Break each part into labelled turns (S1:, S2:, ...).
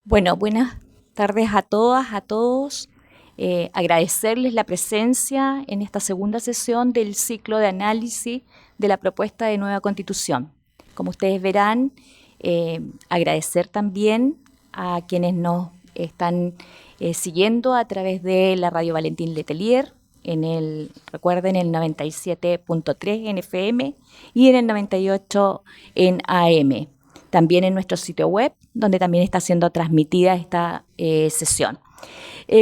S1: Bueno, buenas tardes a todas, a todos. Agradecerles la presencia en esta segunda sesión del ciclo de análisis de la propuesta de nueva constitución. Como ustedes verán, agradecer también a quienes nos están siguiendo a través de la radio Valentín Letelier, recuerden, el 97.3 en FM y en el 98 en AM. También en nuestro sitio web, donde también está siendo transmitida esta sesión.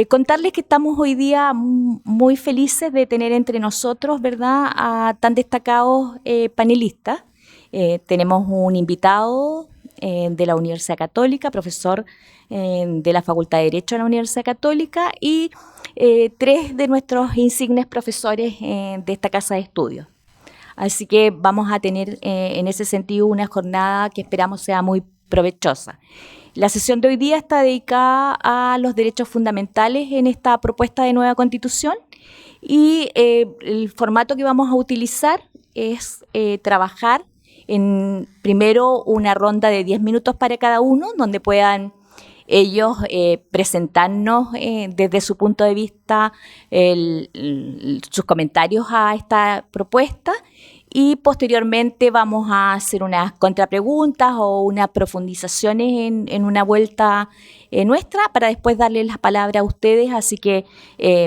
S1: Contarles que estamos hoy día muy felices de tener entre nosotros, ¿verdad?, a tan destacados panelistas. Tenemos un invitado de la Universidad Católica, profesor de la Facultad de Derecho de la Universidad Católica y tres de nuestros insignes profesores de esta casa de estudios. Así que vamos a tener en ese sentido una jornada que esperamos sea muy provechosa. La sesión de hoy día está dedicada a los derechos fundamentales en esta propuesta de nueva constitución y el formato que vamos a utilizar es trabajar en primero una ronda de 10 minutos para cada uno, donde puedan ellos presentarnos desde su punto de vista sus comentarios a esta propuesta y posteriormente vamos a hacer unas contrapreguntas o unas profundizaciones en una vuelta nuestra para después darles la palabra a ustedes, así que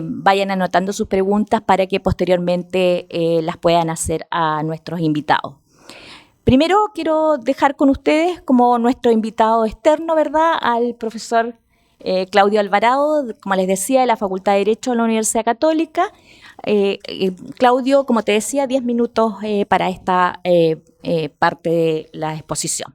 S1: vayan anotando sus preguntas para que posteriormente las puedan hacer a nuestros invitados. Primero quiero dejar con ustedes como nuestro invitado externo, ¿verdad?, al profesor Claudio Alvarado, como les decía, de la Facultad de Derecho de la Universidad Católica. Claudio, como te decía, 10 minutos para esta parte de la exposición.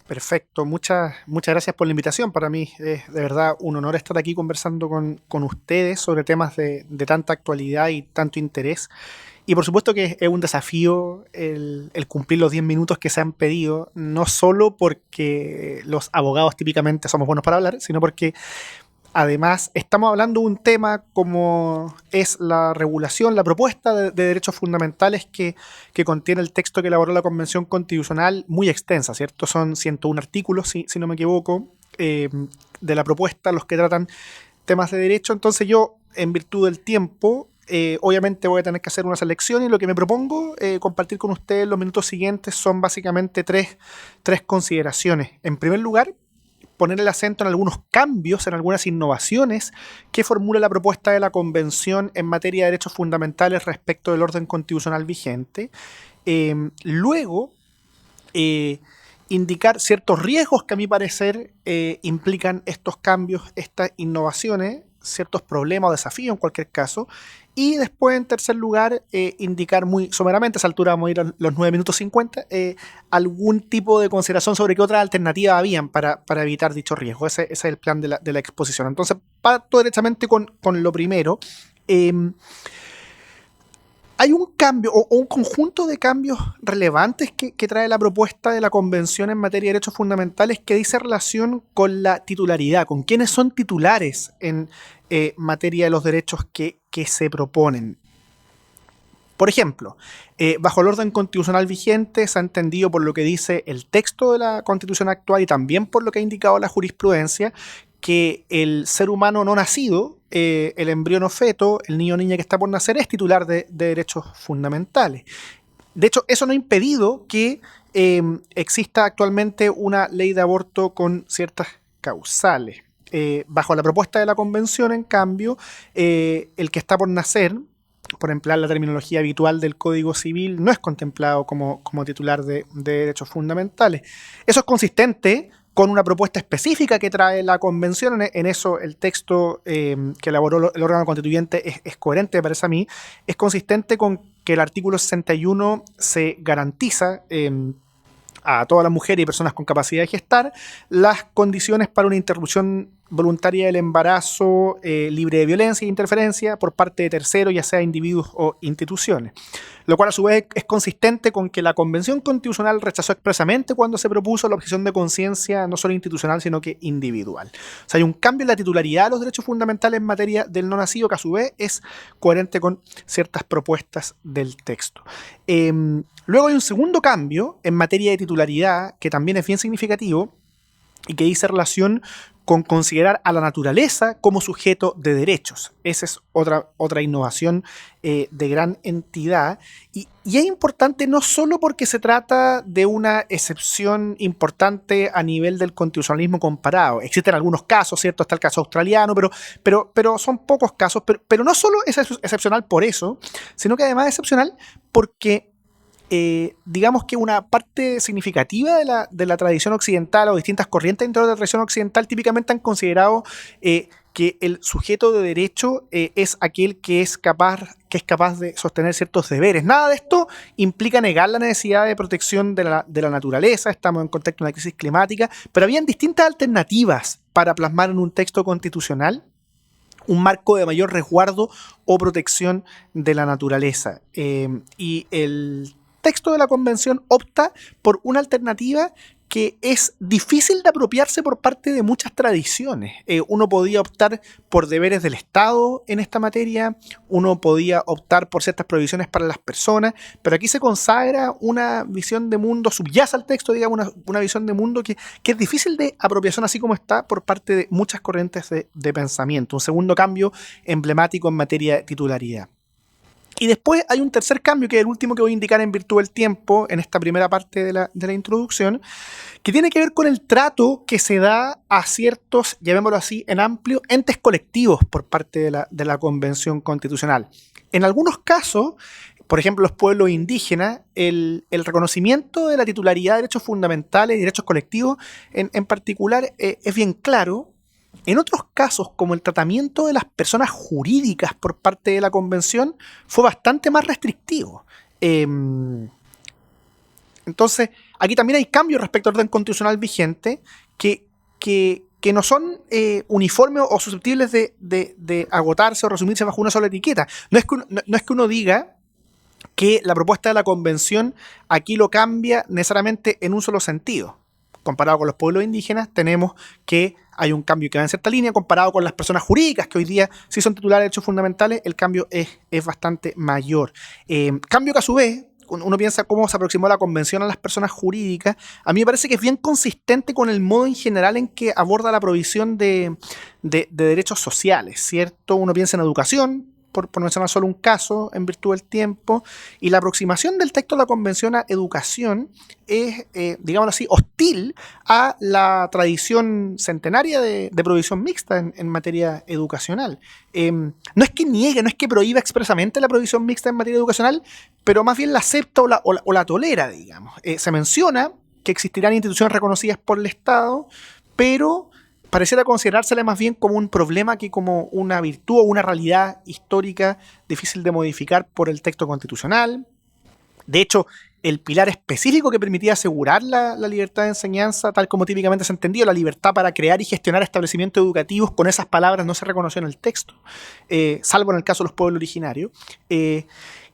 S2: Perfecto, muchas gracias por la invitación. Para mí es de verdad un honor estar aquí conversando con ustedes sobre temas de tanta actualidad y tanto interés. Y por supuesto que es un desafío el cumplir los 10 minutos que se han pedido, no solo porque los abogados típicamente somos buenos para hablar, sino porque además estamos hablando de un tema como es la regulación, la propuesta de derechos fundamentales que contiene el texto que elaboró la Convención Constitucional, muy extensa, ¿cierto? Son 101 artículos, si no me equivoco, de la propuesta, los que tratan temas de derecho. Entonces yo, en virtud del tiempo, obviamente voy a tener que hacer una selección y lo que me propongo compartir con ustedes en los minutos siguientes son básicamente tres consideraciones. En primer lugar, poner el acento en algunos cambios, en algunas innovaciones que formula la propuesta de la Convención en materia de derechos fundamentales respecto del orden constitucional vigente. Luego, indicar ciertos riesgos que a mi parecer implican estos cambios, estas innovaciones, ciertos problemas o desafíos en cualquier caso. Y después, en tercer lugar, indicar muy someramente, a esa altura vamos a ir a los 9 minutos 50, algún tipo de consideración sobre qué otras alternativas habían para evitar dicho riesgo. Ese es el plan de la exposición. Entonces, parto directamente con lo primero. Hay un cambio o un conjunto de cambios relevantes que trae la propuesta de la Convención en materia de derechos fundamentales que dice relación con la titularidad, con quiénes son titulares en materia de los derechos que se proponen. Por ejemplo, bajo el orden constitucional vigente se ha entendido por lo que dice el texto de la Constitución actual y también por lo que ha indicado la jurisprudencia que el ser humano no nacido, el embrión o feto, el niño o niña que está por nacer, es titular de derechos fundamentales. De hecho, eso no ha impedido que exista actualmente una ley de aborto con ciertas causales. Bajo la propuesta de la Convención, en cambio, el que está por nacer, por emplear la terminología habitual del Código Civil, no es contemplado como titular de derechos fundamentales. Eso es consistente con una propuesta específica que trae la Convención. En eso el texto que elaboró el órgano constituyente es coherente, me parece a mí. Es consistente con que el artículo 61 se garantiza a todas las mujeres y personas con capacidad de gestar las condiciones para una interrupción voluntaria del embarazo libre de violencia e interferencia por parte de terceros, ya sea individuos o instituciones. Lo cual a su vez es consistente con que la Convención Constitucional rechazó expresamente cuando se propuso la objeción de conciencia no solo institucional, sino que individual. O sea, hay un cambio en la titularidad de los derechos fundamentales en materia del no nacido que a su vez es coherente con ciertas propuestas del texto. Luego hay un segundo cambio en materia de titularidad que también es bien significativo, y que dice relación con considerar a la naturaleza como sujeto de derechos. Esa es otra innovación de gran entidad. Y es importante no solo porque se trata de una excepción importante a nivel del constitucionalismo comparado. Existen algunos casos, ¿cierto? Está el caso australiano, pero son pocos casos. Pero no solo es excepcional por eso, sino que además es excepcional porque digamos que una parte significativa de la tradición occidental o distintas corrientes dentro de la tradición occidental típicamente han considerado que el sujeto de derecho es aquel que es capaz de sostener ciertos deberes. Nada de esto implica negar la necesidad de protección de la naturaleza, estamos en contexto de una crisis climática, pero habían distintas alternativas para plasmar en un texto constitucional un marco de mayor resguardo o protección de la naturaleza. Y el texto de la Convención opta por una alternativa que es difícil de apropiarse por parte de muchas tradiciones. Uno podía optar por deberes del Estado en esta materia, uno podía optar por ciertas prohibiciones para las personas, pero aquí se consagra una visión de mundo, subyace al texto, digamos, una visión de mundo que es difícil de apropiación así como está por parte de muchas corrientes de pensamiento. Un segundo cambio emblemático en materia de titularidad. Y después hay un tercer cambio, que es el último que voy a indicar en virtud del tiempo, en esta primera parte de la introducción, que tiene que ver con el trato que se da a ciertos, llamémoslo así, en amplio, entes colectivos por parte de la Convención Constitucional. En algunos casos, por ejemplo, los pueblos indígenas, el reconocimiento de la titularidad de derechos fundamentales y derechos colectivos en particular es bien claro. En otros casos, como el tratamiento de las personas jurídicas por parte de la Convención, fue bastante más restrictivo. Entonces, aquí también hay cambios respecto al orden constitucional vigente que no son uniformes o susceptibles de agotarse o resumirse bajo una sola etiqueta. No es que uno diga que la propuesta de la Convención aquí lo cambia necesariamente en un solo sentido. Comparado con los pueblos indígenas, tenemos que hay un cambio que va en cierta línea. Comparado con las personas jurídicas, que hoy día sí son titulares de derechos fundamentales, el cambio es bastante mayor. Cambio que a su vez, uno piensa cómo se aproximó la Convención a las personas jurídicas, a mí me parece que es bien consistente con el modo en general en que aborda la provisión de derechos sociales, ¿cierto? Uno piensa en educación, por mencionar solo un caso, en virtud del tiempo, y la aproximación del texto de la Convención a educación es, digámoslo así, hostil a la tradición centenaria de provisión mixta en materia educacional. No es que niegue, no es que prohíba expresamente la provisión mixta en materia educacional, pero más bien la acepta o la tolera, digamos. Se menciona que existirán instituciones reconocidas por el Estado, pero pareciera considerársela más bien como un problema que como una virtud o una realidad histórica difícil de modificar por el texto constitucional. De hecho, el pilar específico que permitía asegurar la libertad de enseñanza, tal como típicamente se ha entendido, la libertad para crear y gestionar establecimientos educativos, con esas palabras no se reconoció en el texto, salvo en el caso de los pueblos originarios.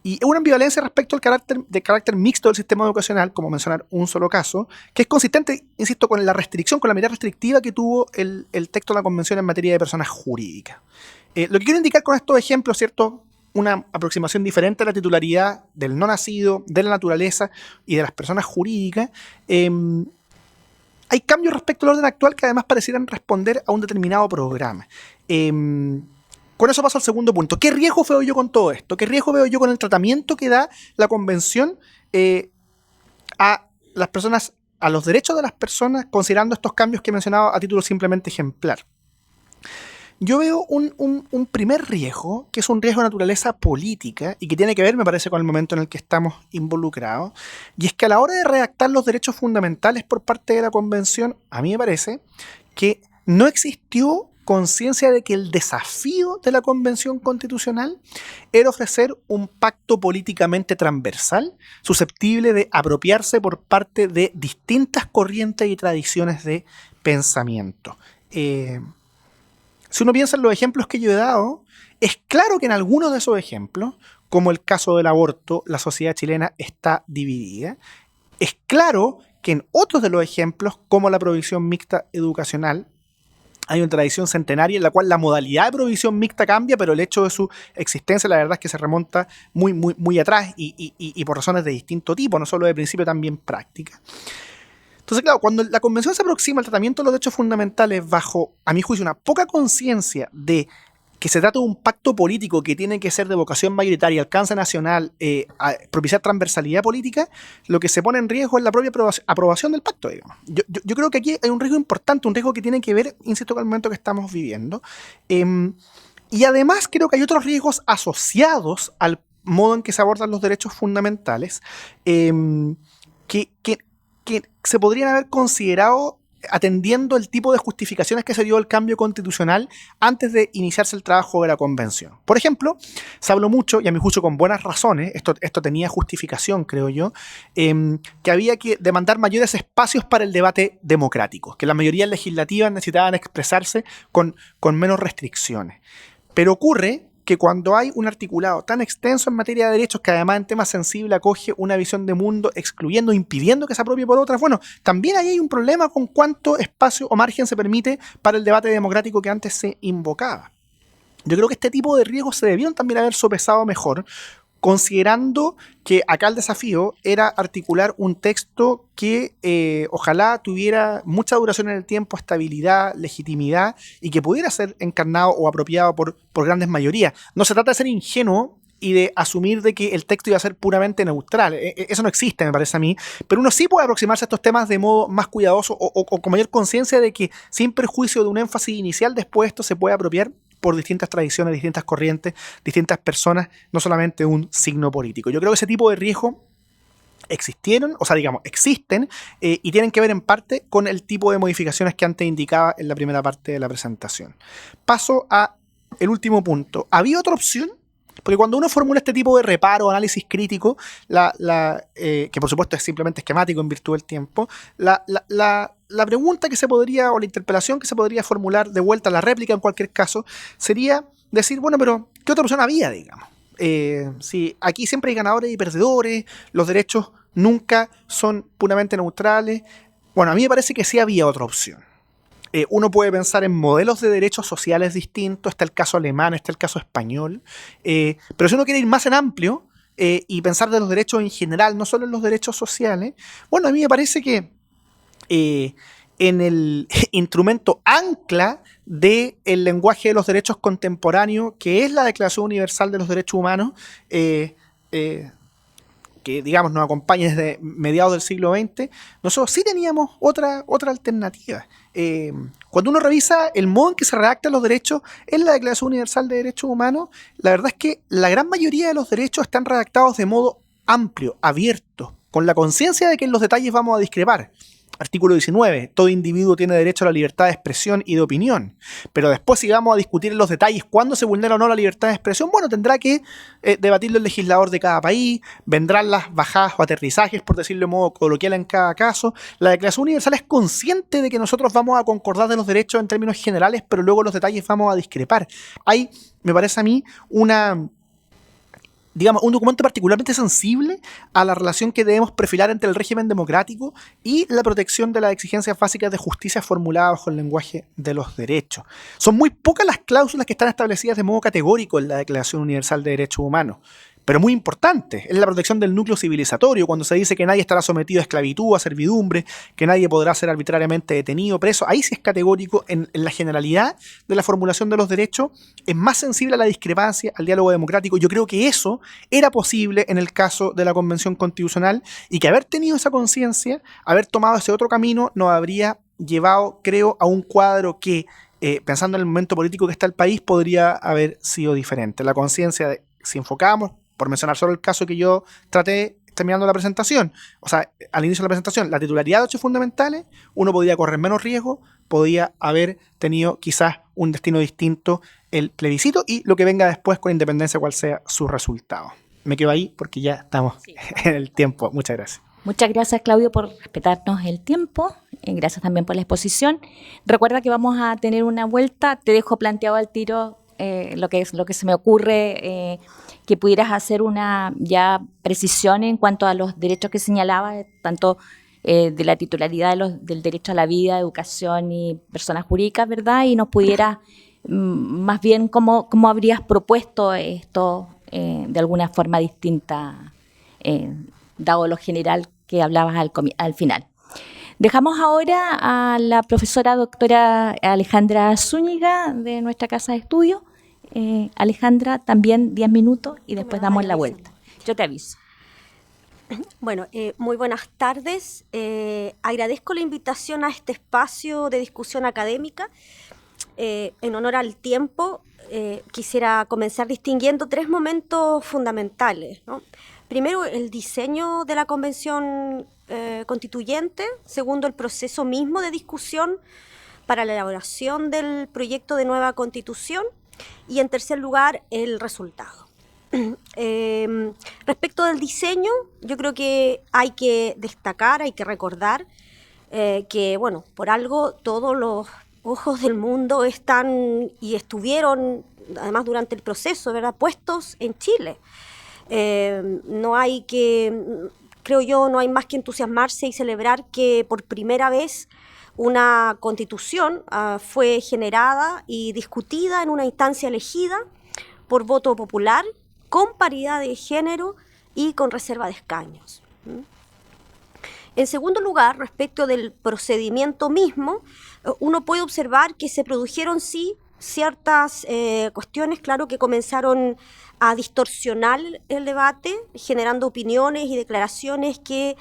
S2: Y una ambivalencia respecto al carácter mixto del sistema educacional, como mencionar un solo caso, que es consistente, insisto, con la restricción, con la medida restrictiva que tuvo el texto de la Convención en materia de personas jurídicas. Lo que quiero indicar con estos ejemplos, ¿cierto?, una aproximación diferente a la titularidad del no nacido, de la naturaleza y de las personas jurídicas. Hay cambios respecto al orden actual que además parecieran responder a un determinado programa. Con eso paso al segundo punto. ¿Qué riesgo veo yo con todo esto? ¿Qué riesgo veo yo con el tratamiento que da la Convención a las personas, a los derechos de las personas, considerando estos cambios que he mencionado a título simplemente ejemplar? Yo veo un primer riesgo, que es un riesgo de naturaleza política y que tiene que ver, me parece, con el momento en el que estamos involucrados, y es que a la hora de redactar los derechos fundamentales por parte de la Convención, a mí me parece que no existió conciencia de que el desafío de la Convención Constitucional era ofrecer un pacto políticamente transversal, susceptible de apropiarse por parte de distintas corrientes y tradiciones de pensamiento. Si uno piensa en los ejemplos que yo he dado, es claro que en algunos de esos ejemplos, como el caso del aborto, la sociedad chilena está dividida. Es claro que en otros de los ejemplos, como la provisión mixta educacional, hay una tradición centenaria en la cual la modalidad de provisión mixta cambia, pero el hecho de su existencia, la verdad es que se remonta muy atrás y por razones de distinto tipo, no solo de principio, también práctica. Entonces, claro, cuando la Convención se aproxima al tratamiento de los derechos fundamentales bajo, a mi juicio, una poca conciencia de que se trata de un pacto político que tiene que ser de vocación mayoritaria, alcance nacional, propiciar transversalidad política, lo que se pone en riesgo es la propia aprobación del pacto, digamos. Yo creo que aquí hay un riesgo importante, un riesgo que tiene que ver, insisto, con el momento que estamos viviendo. Y además creo que hay otros riesgos asociados al modo en que se abordan los derechos fundamentales, que se podrían haber considerado atendiendo el tipo de justificaciones que se dio al cambio constitucional antes de iniciarse el trabajo de la convención. Por ejemplo, se habló mucho, y a mi juicio con buenas razones, esto tenía justificación, creo yo, que había que demandar mayores espacios para el debate democrático, que las mayorías legislativas necesitaban expresarse con menos restricciones. Pero ocurre que cuando hay un articulado tan extenso en materia de derechos, que además en temas sensibles acoge una visión de mundo excluyendo, impidiendo que se apropie por otras, bueno, también ahí hay un problema con cuánto espacio o margen se permite para el debate democrático que antes se invocaba. Yo creo que este tipo de riesgos se debieron también haber sopesado mejor, considerando que acá el desafío era articular un texto que ojalá tuviera mucha duración en el tiempo, estabilidad, legitimidad, y que pudiera ser encarnado o apropiado por grandes mayorías. No se trata de ser ingenuo y de asumir de que el texto iba a ser puramente neutral. Eso no existe, me parece a mí, pero uno sí puede aproximarse a estos temas de modo más cuidadoso o con mayor conciencia de que, sin perjuicio de un énfasis inicial, después esto se puede apropiar por distintas tradiciones, distintas corrientes, distintas personas, no solamente un signo político. Yo creo que ese tipo de riesgo existen y tienen que ver en parte con el tipo de modificaciones que antes indicaba en la primera parte de la presentación. Paso a el último punto. ¿Había otra opción? Porque cuando uno formula este tipo de reparo, análisis crítico, que por supuesto es simplemente esquemático en virtud del tiempo, la pregunta que se podría, o la interpelación que se podría formular de vuelta, la réplica en cualquier caso, sería decir, bueno, pero ¿qué otra opción había, digamos? Si aquí siempre hay ganadores y perdedores, los derechos nunca son puramente neutrales. Bueno, a mí me parece que sí había otra opción. Uno puede pensar en modelos de derechos sociales distintos, está el caso alemán, está el caso español, pero si uno quiere ir más en amplio y pensar de los derechos en general, no solo en los derechos sociales, bueno, a mí me parece que en el instrumento ancla del lenguaje de los derechos contemporáneos, que es la Declaración Universal de los Derechos Humanos, que digamos nos acompaña desde mediados del siglo XX, nosotros sí teníamos otra alternativa. Cuando uno revisa el modo en que se redactan los derechos en la Declaración Universal de Derechos Humanos, la verdad es que la gran mayoría de los derechos están redactados de modo amplio, abierto, con la conciencia de que en los detalles vamos a discrepar. Artículo 19. Todo individuo tiene derecho a la libertad de expresión y de opinión. Pero después, si vamos a discutir en los detalles cuándo se vulnera o no la libertad de expresión, bueno, tendrá que debatirlo el legislador de cada país, vendrán las bajadas o aterrizajes, por decirlo de modo coloquial en cada caso. La Declaración Universal es consciente de que nosotros vamos a concordar de los derechos en términos generales, pero luego los detalles vamos a discrepar. Hay, me parece a mí, un documento particularmente sensible a la relación que debemos perfilar entre el régimen democrático y la protección de las exigencias básicas de justicia formuladas bajo el lenguaje de los derechos. Son muy pocas las cláusulas que están establecidas de modo categórico en la Declaración Universal de Derechos Humanos, pero muy importante. Es la protección del núcleo civilizatorio, cuando se dice que nadie estará sometido a esclavitud, a servidumbre, que nadie podrá ser arbitrariamente detenido, preso. Ahí sí es categórico. En la generalidad de la formulación de los derechos es más sensible a la discrepancia, al diálogo democrático. Yo creo que eso era posible en el caso de la Convención Constitucional, y que haber tenido esa conciencia, haber tomado ese otro camino, nos habría llevado, creo, a un cuadro que, pensando en el momento político que está el país, podría haber sido diferente. La conciencia de, si enfocábamos, por mencionar solo el caso que yo traté terminando la presentación, o sea, al inicio de la presentación, la titularidad de derechos fundamentales, uno podía correr menos riesgo, podía haber tenido quizás un destino distinto el plebiscito y lo que venga después, con independencia cuál sea su resultado. Me quedo ahí porque ya estamos en el tiempo. Muchas gracias.
S1: Muchas gracias, Claudio, por respetarnos el tiempo. Gracias también por la exposición. Recuerda que vamos a tener una vuelta. Te dejo planteado al tiro lo que se me ocurre, que pudieras hacer una ya precisión en cuanto a los derechos que señalaba, tanto de la titularidad del derecho a la vida, educación y personas jurídicas, ¿verdad? Y nos pudieras más bien cómo habrías propuesto esto de alguna forma distinta, dado lo general que hablabas al final. Dejamos ahora a la profesora doctora Alejandra Zúñiga de nuestra casa de estudio. Alejandra, también 10 minutos y después damos la vuelta. Yo te aviso.
S3: Bueno, muy buenas tardes. Agradezco la invitación a este espacio de discusión académica. En honor al tiempo, quisiera comenzar distinguiendo 3 momentos fundamentales, ¿no? Primero, el diseño de la Convención Constituyente. Segundo, el proceso mismo de discusión para la elaboración del proyecto de nueva Constitución. Y en tercer lugar, el resultado. Respecto del diseño, yo creo que hay que destacar, hay que recordar que, bueno, por algo todos los ojos del mundo están y estuvieron, además durante el proceso, ¿verdad?, puestos en Chile. No hay que, creo yo, no hay más que entusiasmarse y celebrar que por primera vez una constitución fue generada y discutida en una instancia elegida por voto popular, con paridad de género y con reserva de escaños. En segundo lugar, respecto del procedimiento mismo, uno puede observar que se produjeron sí ciertas cuestiones, claro, que comenzaron a distorsionar el debate, generando opiniones y declaraciones que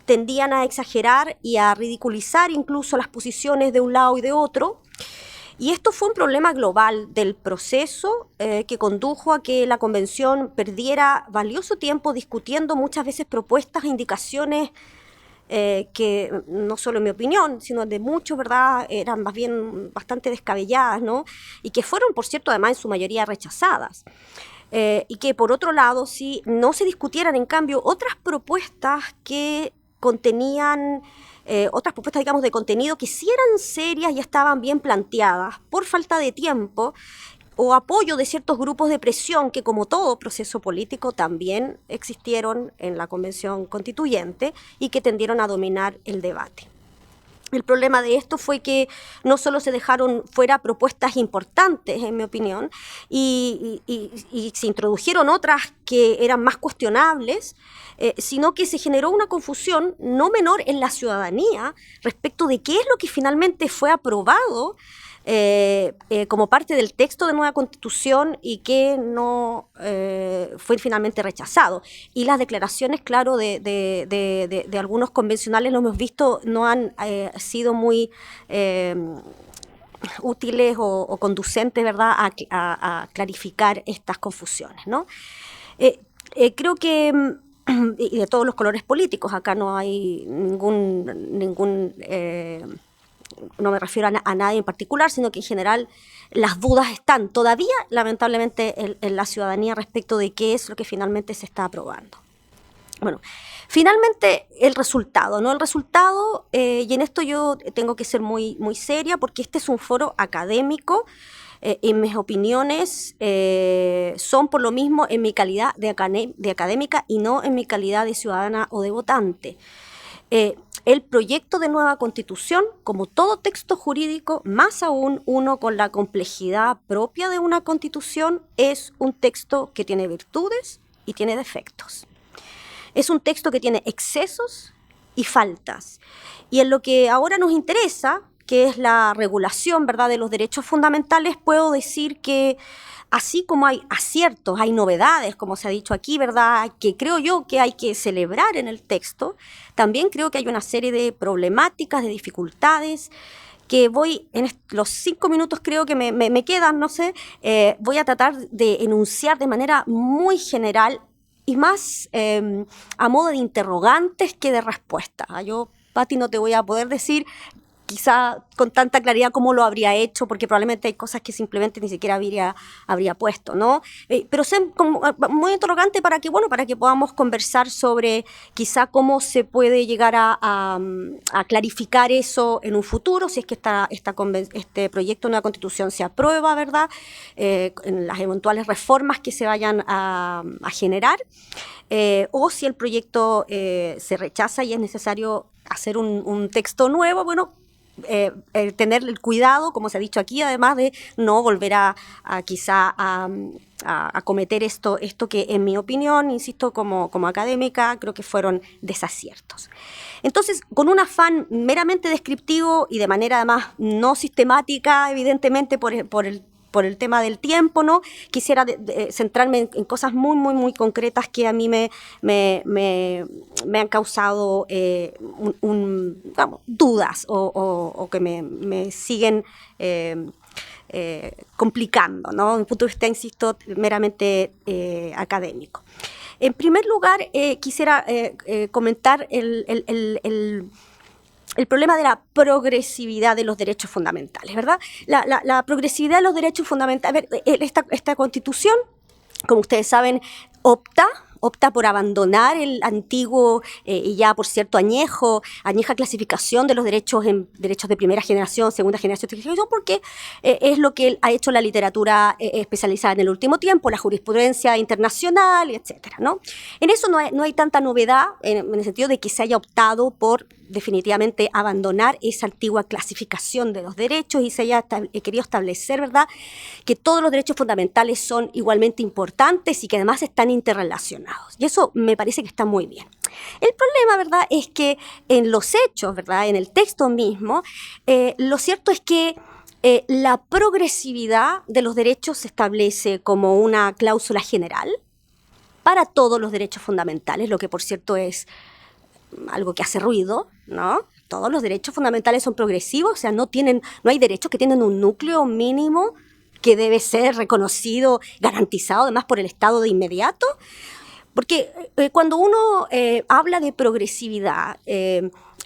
S3: tendían a exagerar y a ridiculizar incluso las posiciones de un lado y de otro. Y esto fue un problema global del proceso que condujo a que la convención perdiera valioso tiempo discutiendo muchas veces propuestas e indicaciones que no solo en mi opinión, sino de muchos, ¿verdad?, eran más bien bastante descabelladas, ¿no? Y que fueron, por cierto, además en su mayoría rechazadas. Y que por otro lado, sí, no se discutieran en cambio otras propuestas que contenían otras propuestas, digamos, de contenido que sí eran serias y estaban bien planteadas por falta de tiempo o apoyo de ciertos grupos de presión que, como todo proceso político, también existieron en la Convención Constituyente y que tendieron a dominar el debate. El problema de esto fue que no solo se dejaron fuera propuestas importantes, en mi opinión, y se introdujeron otras que eran más cuestionables, sino que se generó una confusión no menor en la ciudadanía respecto de qué es lo que finalmente fue aprobado como parte del texto de nueva Constitución y que no fue finalmente rechazado. Y las declaraciones, claro, de algunos convencionales, lo hemos visto, no han sido muy útiles o conducentes, ¿verdad?, a clarificar estas confusiones, ¿no? Creo que y de todos los colores políticos, acá no hay ningún no me refiero a nadie en particular, sino que en general las dudas están todavía, lamentablemente, en la ciudadanía respecto de qué es lo que finalmente se está aprobando. Bueno, finalmente el resultado, ¿no? El resultado, y en esto yo tengo que ser muy, muy seria, porque este es un foro académico, y mis opiniones son por lo mismo en mi calidad de académica y no en mi calidad de ciudadana o de votante. El proyecto de nueva Constitución, como todo texto jurídico, más aún uno con la complejidad propia de una Constitución, es un texto que tiene virtudes y tiene defectos. Es un texto que tiene excesos y faltas. Y en lo que ahora nos interesa, que es la regulación, ¿verdad?, de los derechos fundamentales, puedo decir que así como hay aciertos, hay novedades, como se ha dicho aquí, ¿verdad?, que creo yo que hay que celebrar en el texto, también creo que hay una serie de problemáticas, de dificultades, que voy, en los 5 minutos creo que me quedan, no sé, voy a tratar de enunciar de manera muy general y más a modo de interrogantes que de respuestas. Yo, Pati, no te voy a poder decir quizá con tanta claridad cómo lo habría hecho, porque probablemente hay cosas que simplemente ni siquiera habría puesto, ¿no? Pero sé como muy interrogante para que podamos conversar sobre quizá cómo se puede llegar a clarificar eso en un futuro, si es que este proyecto de una Constitución se aprueba, ¿verdad?, en las eventuales reformas que se vayan a generar, o si el proyecto se rechaza y es necesario hacer un texto nuevo. Bueno, tener el cuidado, como se ha dicho aquí, además de no volver quizá a cometer esto que, en mi opinión, insisto, como académica, creo que fueron desaciertos. Entonces, con un afán meramente descriptivo y de manera además no sistemática, evidentemente por el tema del tiempo, ¿no? Quisiera centrarme en cosas muy, muy, muy concretas que a mí me han causado dudas o que me siguen complicando, ¿no? Desde un punto de vista, insisto, meramente académico. En primer lugar, quisiera comentar el problema de la progresividad de los derechos fundamentales, ¿verdad? La progresividad de los derechos fundamentales. A ver, esta Constitución, como ustedes saben, opta por abandonar el antiguo y ya, por cierto, añeja clasificación de los derechos en derechos de primera generación, segunda generación, tercera generación, porque es lo que ha hecho la literatura especializada en el último tiempo, la jurisprudencia internacional, etcétera, ¿no? En eso no hay tanta novedad, en el sentido de que se haya optado por definitivamente abandonar esa antigua clasificación de los derechos y se haya querido establecer, ¿verdad?, que todos los derechos fundamentales son igualmente importantes y que además están interrelacionados. Y eso me parece que está muy bien. El problema, ¿verdad?, es que en los hechos, ¿verdad?, en el texto mismo, lo cierto es que la progresividad de los derechos se establece como una cláusula general para todos los derechos fundamentales, lo que por cierto es algo que hace ruido, ¿no? Todos los derechos fundamentales son progresivos, o sea, no hay derechos que tienen un núcleo mínimo que debe ser reconocido, garantizado además por el Estado de inmediato. Porque cuando uno habla de progresividad,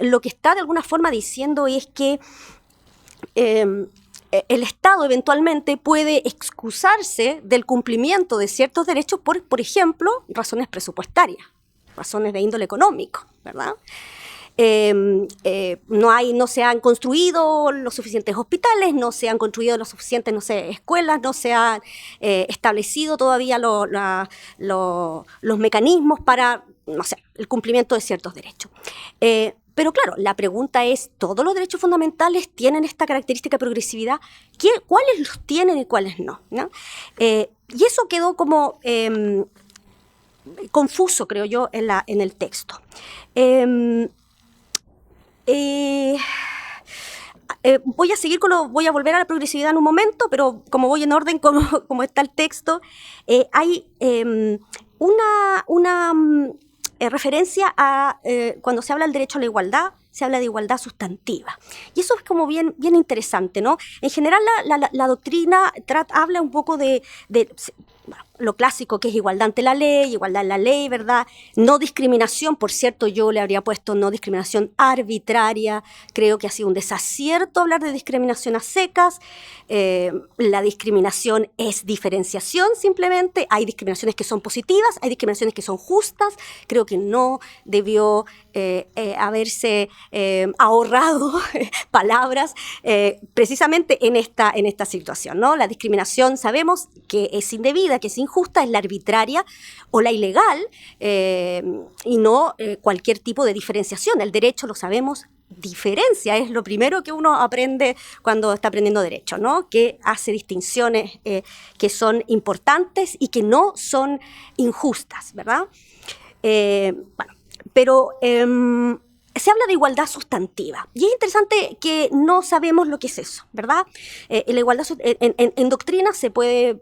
S3: lo que está de alguna forma diciendo es que el Estado eventualmente puede excusarse del cumplimiento de ciertos derechos por ejemplo, razones presupuestarias, razones de índole económico, ¿verdad? No se han construido los suficientes hospitales, no se han construido los suficientes, escuelas, no se han establecido todavía los mecanismos para, el cumplimiento de ciertos derechos. Pero claro, la pregunta es, ¿todos los derechos fundamentales tienen esta característica de progresividad? ¿Cuáles los tienen y cuáles no? ¿No? Y eso quedó como confuso, creo yo, en el texto. Voy a volver a la progresividad en un momento, pero como voy en orden como está el texto, hay una referencia a cuando se habla del derecho a la igualdad, se habla de igualdad sustantiva. Y eso es como bien interesante, ¿no? En general la doctrina habla un poco de lo clásico, que es igualdad ante la ley, igualdad en la ley, ¿verdad? No discriminación, por cierto, yo le habría puesto no discriminación arbitraria. Creo que ha sido un desacierto hablar de discriminación a secas. La discriminación es diferenciación, simplemente. Hay discriminaciones que son positivas, hay discriminaciones que son justas. Creo que no debió haberse ahorrado palabras precisamente en esta situación, ¿no? La discriminación sabemos que es indebida, que es injusta, es la arbitraria o la ilegal y no cualquier tipo de diferenciación. El derecho, lo sabemos, diferencia, es lo primero que uno aprende cuando está aprendiendo derecho, ¿no? Que hace distinciones que son importantes y que no son injustas, ¿verdad? Pero se habla de igualdad sustantiva y es interesante que no sabemos lo que es eso, ¿verdad? La igualdad en doctrina se puede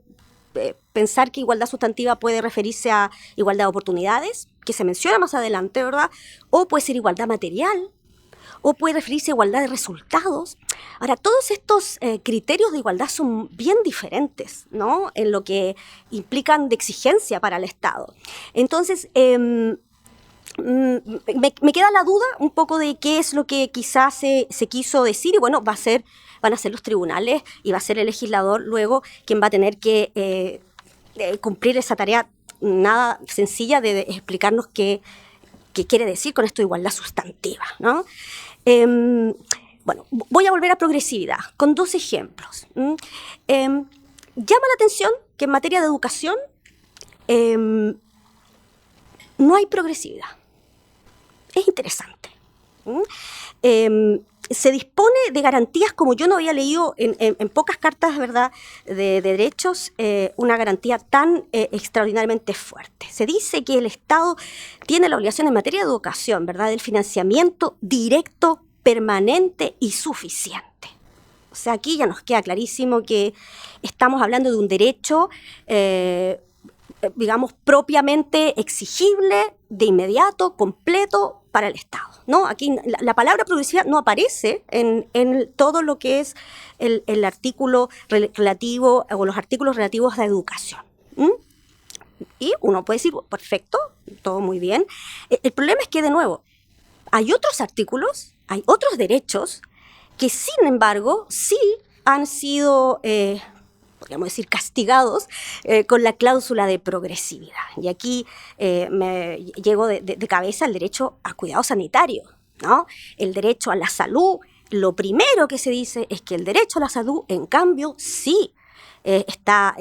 S3: pensar que igualdad sustantiva puede referirse a igualdad de oportunidades, que se menciona más adelante, ¿verdad? O puede ser igualdad material, o puede referirse a igualdad de resultados. Ahora, todos estos criterios de igualdad son bien diferentes, ¿no?, en lo que implican de exigencia para el Estado. Entonces, me queda la duda un poco de qué es lo que quizás se quiso decir, y bueno, van a ser los tribunales y va a ser el legislador luego quien va a tener que cumplir esa tarea nada sencilla de explicarnos qué quiere decir con esto de igualdad sustantiva, ¿no? Bueno, voy a volver a progresividad con dos ejemplos. Llama la atención que en materia de educación no hay progresividad. Es interesante. se dispone de garantías como yo no había leído en pocas cartas, ¿verdad?, de derechos, una garantía tan extraordinariamente fuerte. Se dice que el Estado tiene la obligación en materia de educación, ¿verdad?, del financiamiento directo, permanente y suficiente. O sea, aquí ya nos queda clarísimo que estamos hablando de un derecho, digamos, propiamente exigible, de inmediato, completo, para el Estado, ¿no? Aquí la palabra progresividad no aparece en todo lo que es el artículo relativo o los artículos relativos a la educación. Y uno puede decir, perfecto, todo muy bien. El problema es que, de nuevo, hay otros artículos, hay otros derechos que, sin embargo, sí han sido, podríamos decir, castigados con la cláusula de progresividad. Y aquí me llego de cabeza el derecho a cuidado sanitario, ¿no? El derecho a la salud. Lo primero que se dice es que el derecho a la salud, en cambio, sí está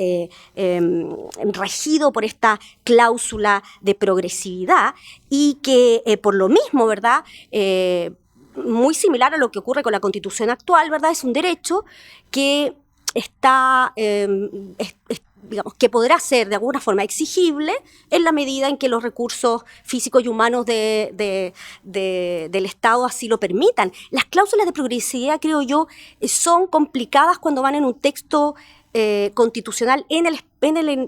S3: regido por esta cláusula de progresividad y que por lo mismo, ¿verdad?, muy similar a lo que ocurre con la Constitución actual, ¿verdad?, es un derecho que está, digamos, que podrá ser de alguna forma exigible en la medida en que los recursos físicos y humanos del Estado así lo permitan. Las cláusulas de progresividad, creo yo, son complicadas cuando van en un texto constitucional en el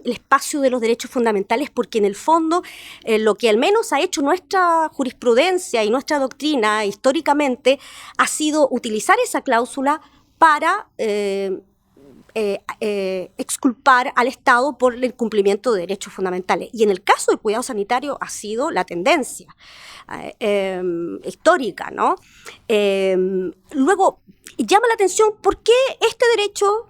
S3: espacio de los derechos fundamentales, porque en el fondo lo que al menos ha hecho nuestra jurisprudencia y nuestra doctrina históricamente ha sido utilizar esa cláusula para exculpar al Estado por el cumplimiento de derechos fundamentales. Y en el caso del cuidado sanitario ha sido la tendencia histórica, ¿no? Luego, llama la atención por qué este derecho,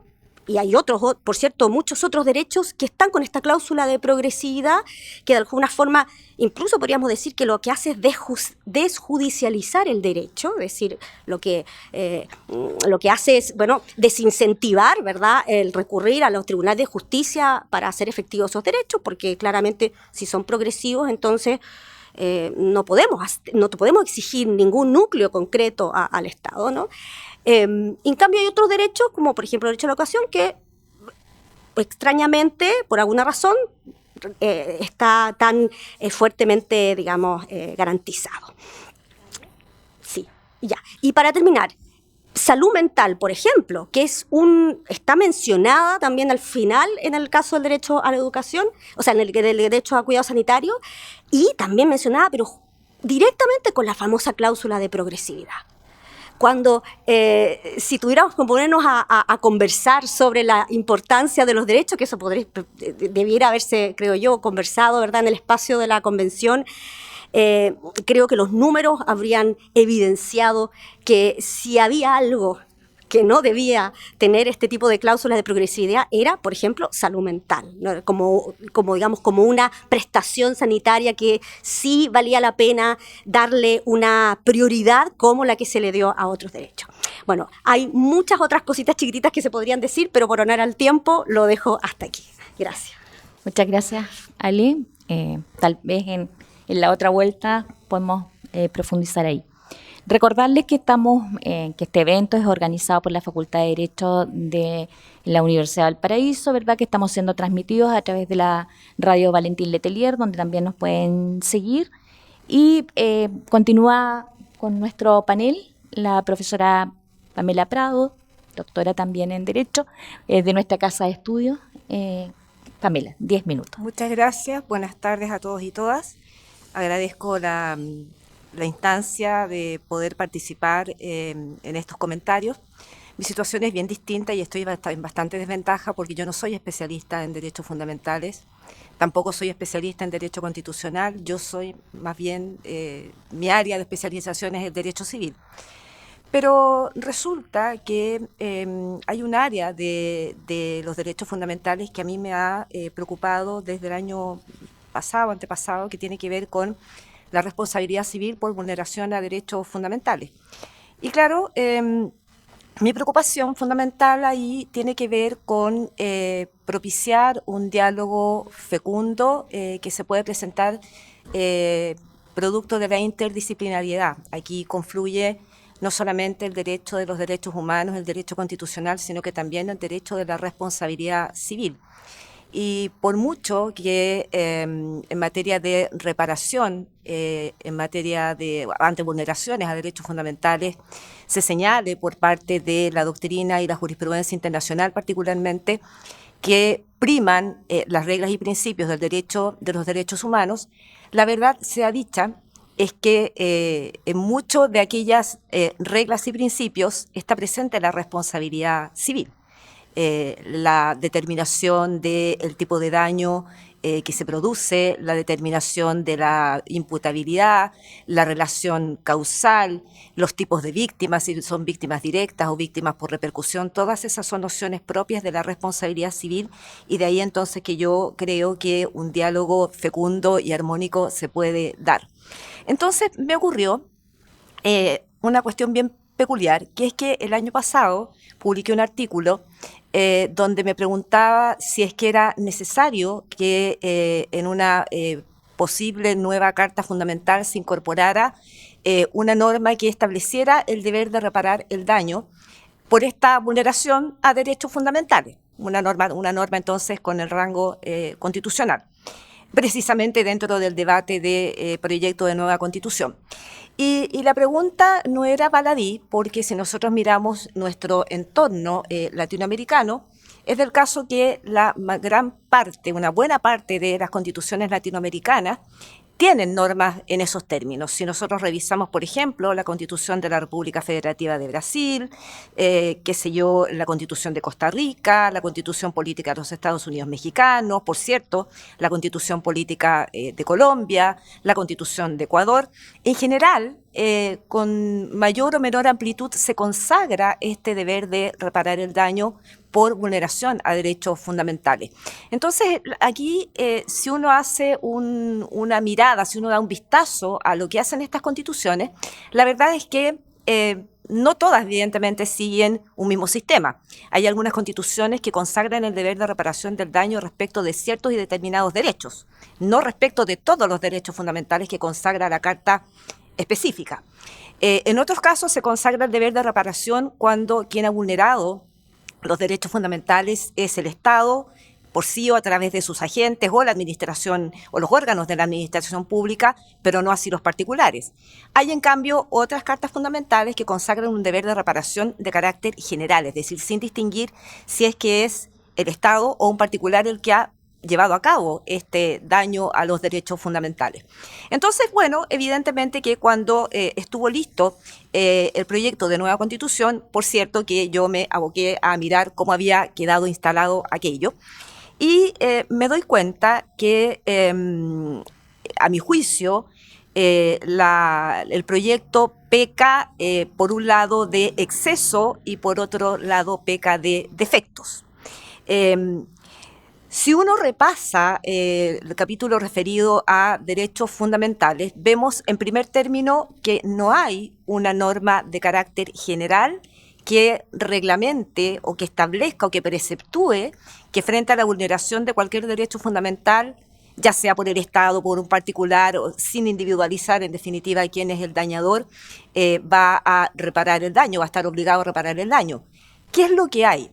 S3: y hay otros, por cierto, muchos otros derechos que están con esta cláusula de progresividad, que de alguna forma incluso podríamos decir que lo que hace es desjudicializar el derecho, es decir, lo que hace es, bueno, desincentivar, ¿verdad?, el recurrir a los tribunales de justicia para hacer efectivos esos derechos, porque claramente si son progresivos, entonces no podemos exigir ningún núcleo concreto al Estado, ¿no? En cambio hay otros derechos, como por ejemplo el derecho a la educación, que extrañamente, por alguna razón, está tan fuertemente, digamos, garantizado. Sí, ya. Y para terminar, salud mental, por ejemplo, que está mencionada también al final en el caso del derecho a la educación, o sea, en el derecho a cuidado sanitario, y también mencionada, pero directamente con la famosa cláusula de progresividad. Cuando, si tuviéramos que ponernos a conversar sobre la importancia de los derechos, que eso debiera haberse, creo yo, conversado, ¿verdad?, en el espacio de la convención, creo que los números habrían evidenciado que si había algo que no debía tener este tipo de cláusulas de progresividad era, por ejemplo, salud mental, ¿no? como una prestación sanitaria que sí valía la pena darle una prioridad como la que se le dio a otros derechos. Bueno, hay muchas otras cositas chiquititas que se podrían decir, pero por honor al tiempo lo dejo hasta aquí. Gracias.
S1: Muchas gracias, Ali. Tal vez en la otra vuelta podemos profundizar ahí. Recordarles que que este evento es organizado por la Facultad de Derecho de la Universidad de Valparaíso, ¿verdad? Que estamos siendo transmitidos a través de la radio Valentín Letelier, donde también nos pueden seguir. Y continúa con nuestro panel la profesora Pamela Prado, doctora también en Derecho, de nuestra casa de estudios. Pamela, 10 minutos.
S4: Muchas gracias. Buenas tardes a todos y todas. Agradezco la instancia de poder participar en estos comentarios. Mi situación es bien distinta y estoy en bastante desventaja porque yo no soy especialista en derechos fundamentales, tampoco soy especialista en derecho constitucional, yo soy más bien, mi área de especialización es el derecho civil. Pero resulta que hay un área de los derechos fundamentales que a mí me ha preocupado desde el año pasado, antepasado, que tiene que ver con la responsabilidad civil por vulneración a derechos fundamentales. Y claro, mi preocupación fundamental ahí tiene que ver con propiciar un diálogo fecundo que se puede presentar producto de la interdisciplinariedad. Aquí confluye no solamente el derecho de los derechos humanos, el derecho constitucional, sino que también el derecho de la responsabilidad civil. Y por mucho que en materia de reparación, en materia de ante vulneraciones a derechos fundamentales, se señale por parte de la doctrina y la jurisprudencia internacional particularmente que priman las reglas y principios del derecho de los derechos humanos, la verdad sea dicha es que en muchas de aquellas reglas y principios está presente la responsabilidad civil. La determinación del tipo de daño que se produce, la determinación de la imputabilidad, la relación causal, los tipos de víctimas, si son víctimas directas o víctimas por repercusión, todas esas son nociones propias de la responsabilidad civil, y de ahí entonces que yo creo que un diálogo fecundo y armónico se puede dar. Entonces me ocurrió una cuestión bien peculiar, que es que el año pasado publiqué un artículo donde me preguntaba si es que era necesario que en una posible nueva Carta Fundamental se incorporara una norma que estableciera el deber de reparar el daño por esta vulneración a derechos fundamentales, una norma entonces con el rango constitucional, precisamente dentro del debate de proyecto de nueva Constitución. Y la pregunta no era baladí, porque si nosotros miramos nuestro entorno latinoamericano, es del caso que la gran parte, una buena parte de las constituciones latinoamericanas tienen normas en esos términos. Si nosotros revisamos, por ejemplo, la Constitución de la República Federativa de Brasil, la Constitución de Costa Rica, la Constitución Política de los Estados Unidos Mexicanos, por cierto, la Constitución Política de Colombia, la Constitución de Ecuador, en general, con mayor o menor amplitud se consagra este deber de reparar el daño por vulneración a derechos fundamentales. Entonces, aquí, si uno hace una mirada, si uno da un vistazo a lo que hacen estas constituciones, la verdad es que no todas, evidentemente, siguen un mismo sistema. Hay algunas constituciones que consagran el deber de reparación del daño respecto de ciertos y determinados derechos, no respecto de todos los derechos fundamentales que consagra la Carta específica. En otros casos se consagra el deber de reparación cuando quien ha vulnerado los derechos fundamentales es el Estado, por sí o a través de sus agentes o la administración o los órganos de la administración pública, pero no así los particulares. Hay, en cambio, otras cartas fundamentales que consagran un deber de reparación de carácter general, es decir, sin distinguir si es que es el Estado o un particular el que ha llevado a cabo este daño a los derechos fundamentales. Entonces, bueno, evidentemente que cuando estuvo listo el proyecto de nueva Constitución, por cierto que yo me aboqué a mirar cómo había quedado instalado aquello, y me doy cuenta que, a mi juicio, el proyecto peca, por un lado, de exceso y por otro lado peca de defectos. Si uno repasa el capítulo referido a derechos fundamentales, vemos en primer término que no hay una norma de carácter general que reglamente o que establezca o que preceptúe que frente a la vulneración de cualquier derecho fundamental, ya sea por el Estado, por un particular, o sin individualizar en definitiva quién es el dañador, va a reparar el daño, va a estar obligado a reparar el daño. ¿Qué es lo que hay?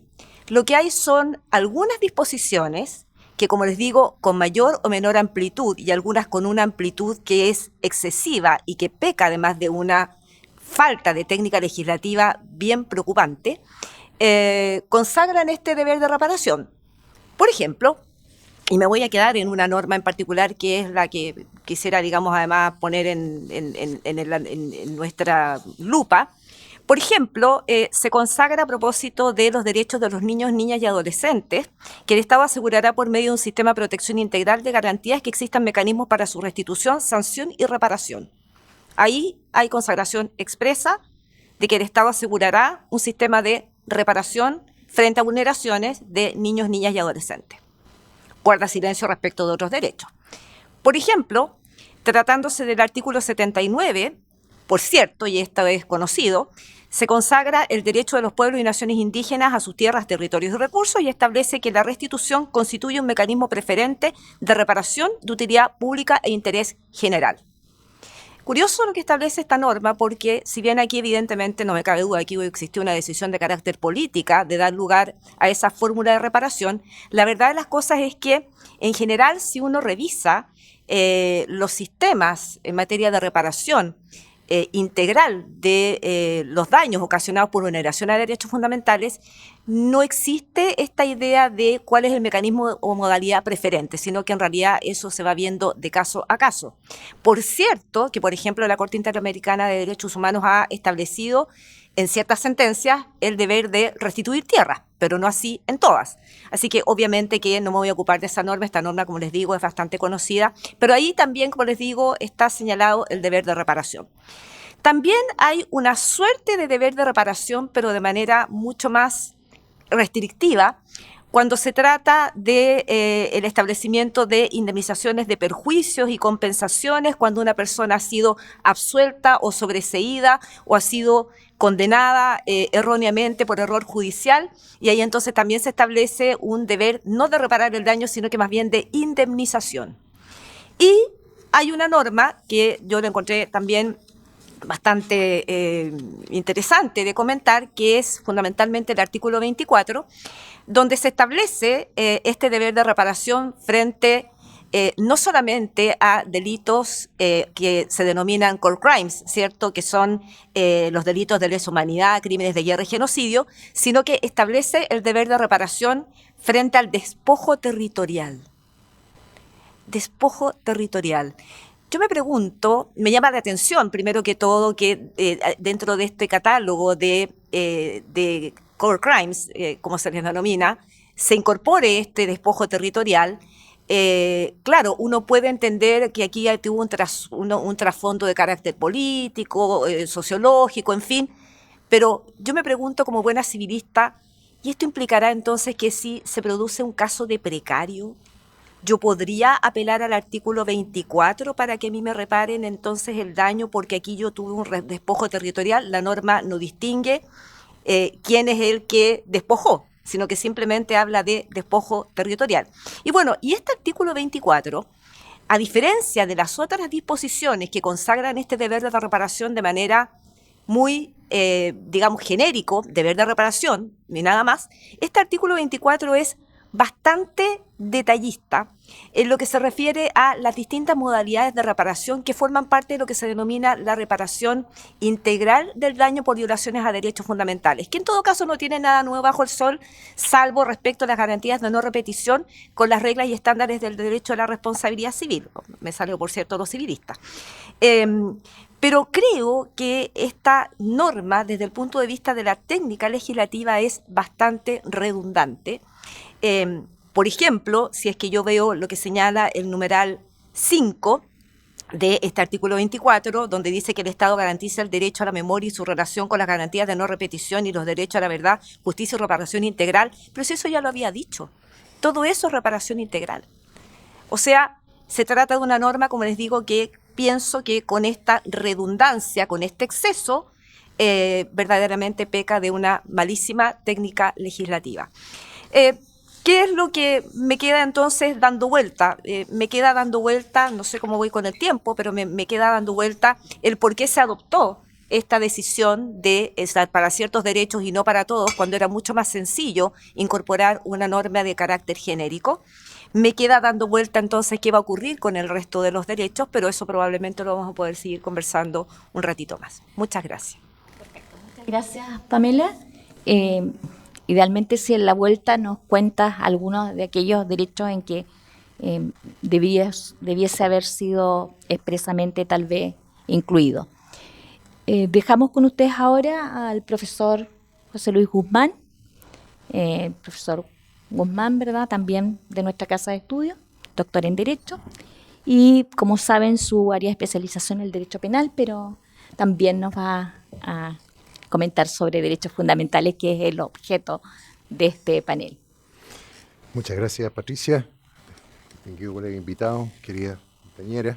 S4: Lo que hay son algunas disposiciones que, como les digo, con mayor o menor amplitud, y algunas con una amplitud que es excesiva y que peca además de una falta de técnica legislativa bien preocupante, consagran este deber de reparación. Por ejemplo, y me voy a quedar en una norma en particular que es la que quisiera, digamos, además poner en nuestra lupa. Por ejemplo, se consagra a propósito de los derechos de los niños, niñas y adolescentes, que el Estado asegurará por medio de un sistema de protección integral de garantías que existan mecanismos para su restitución, sanción y reparación. Ahí hay consagración expresa de que el Estado asegurará un sistema de reparación frente a vulneraciones de niños, niñas y adolescentes. Guarda silencio respecto de otros derechos. Por ejemplo, tratándose del artículo 79, por cierto, y esto es conocido, se consagra el derecho de los pueblos y naciones indígenas a sus tierras, territorios y recursos y establece que la restitución constituye un mecanismo preferente de reparación de utilidad pública e interés general. Curioso lo que establece esta norma, porque si bien aquí evidentemente no me cabe duda que existió una decisión de carácter política de dar lugar a esa fórmula de reparación, la verdad de las cosas es que en general si uno revisa los sistemas en materia de reparación integral de los daños ocasionados por vulneración a derechos fundamentales, no existe esta idea de cuál es el mecanismo o modalidad preferente, sino que en realidad eso se va viendo de caso a caso. Por cierto, que por ejemplo la Corte Interamericana de Derechos Humanos ha establecido en ciertas sentencias el deber de restituir tierra, pero no así en todas. Así que obviamente que no me voy a ocupar de esa norma. Esta norma, como les digo, es bastante conocida, pero ahí también, como les digo, está señalado el deber de reparación. También hay una suerte de deber de reparación, pero de manera mucho más restrictiva, cuando se trata de el establecimiento de indemnizaciones de perjuicios y compensaciones cuando una persona ha sido absuelta o sobreseída o ha sido condenada erróneamente por error judicial, y ahí entonces también se establece un deber no de reparar el daño, sino que más bien de indemnización. Y hay una norma que yo la encontré también bastante interesante de comentar, que es fundamentalmente el artículo 24, donde se establece este deber de reparación frente no solamente a delitos que se denominan core crimes, ¿cierto?, que son los delitos de lesa humanidad, crímenes de guerra y genocidio, sino que establece el deber de reparación frente al despojo territorial. Despojo territorial. Yo me pregunto, me llama la atención, primero que todo, que dentro de este catálogo de core crimes, como se les denomina, se incorpore este despojo territorial. Claro, uno puede entender que aquí tuvo un trasfondo de carácter político, sociológico, en fin, pero yo me pregunto como buena civilista, ¿y esto implicará entonces que si se produce un caso de precario, yo podría apelar al artículo 24 para que a mí me reparen entonces el daño, porque aquí yo tuve un despojo territorial? La norma no distingue quién es el que despojó, sino que simplemente habla de despojo territorial. Y bueno, y este artículo 24, a diferencia de las otras disposiciones que consagran este deber de reparación de manera muy, digamos, genérico, deber de reparación, ni nada más, este artículo 24 es bastante detallista en lo que se refiere a las distintas modalidades de reparación que forman parte de lo que se denomina la reparación integral del daño por violaciones a derechos fundamentales, que en todo caso no tiene nada nuevo bajo el sol, salvo respecto a las garantías de no repetición con las reglas y estándares del derecho a la responsabilidad civil. Me salió, por cierto, los civilistas. Pero creo que esta norma, desde el punto de vista de la técnica legislativa, es bastante redundante. Por ejemplo, si es que yo veo lo que señala el numeral 5 de este artículo 24, donde dice que el Estado garantiza el derecho a la memoria y su relación con las garantías de no repetición y los derechos a la verdad, justicia y reparación integral, pero si eso ya lo había dicho, todo eso es reparación integral. O sea, se trata de una norma, como les digo, que pienso que con esta redundancia, con este exceso, verdaderamente peca de una malísima técnica legislativa. ¿Qué es lo que me queda entonces dando vuelta? Me queda dando vuelta, no sé cómo voy con el tiempo, pero me queda dando vuelta el por qué se adoptó esta decisión de para ciertos derechos y no para todos, cuando era mucho más sencillo incorporar una norma de carácter genérico. Me queda dando vuelta entonces qué va a ocurrir con el resto de los derechos, pero eso probablemente lo vamos a poder seguir conversando un ratito más. Muchas gracias.
S1: Muchas gracias, Pamela. Idealmente, si en la vuelta nos cuentas algunos de aquellos derechos en que debiese haber sido expresamente tal vez incluido. Dejamos con ustedes ahora al profesor José Luis Guzmán, profesor Guzmán, ¿verdad?, también de nuestra casa de estudio, doctor en Derecho, y como saben su área de especialización es el Derecho Penal, pero también nos va a comentar sobre derechos fundamentales, que es el objeto de este panel.
S5: Muchas gracias, Patricia, distinguido colega invitado, querida compañera,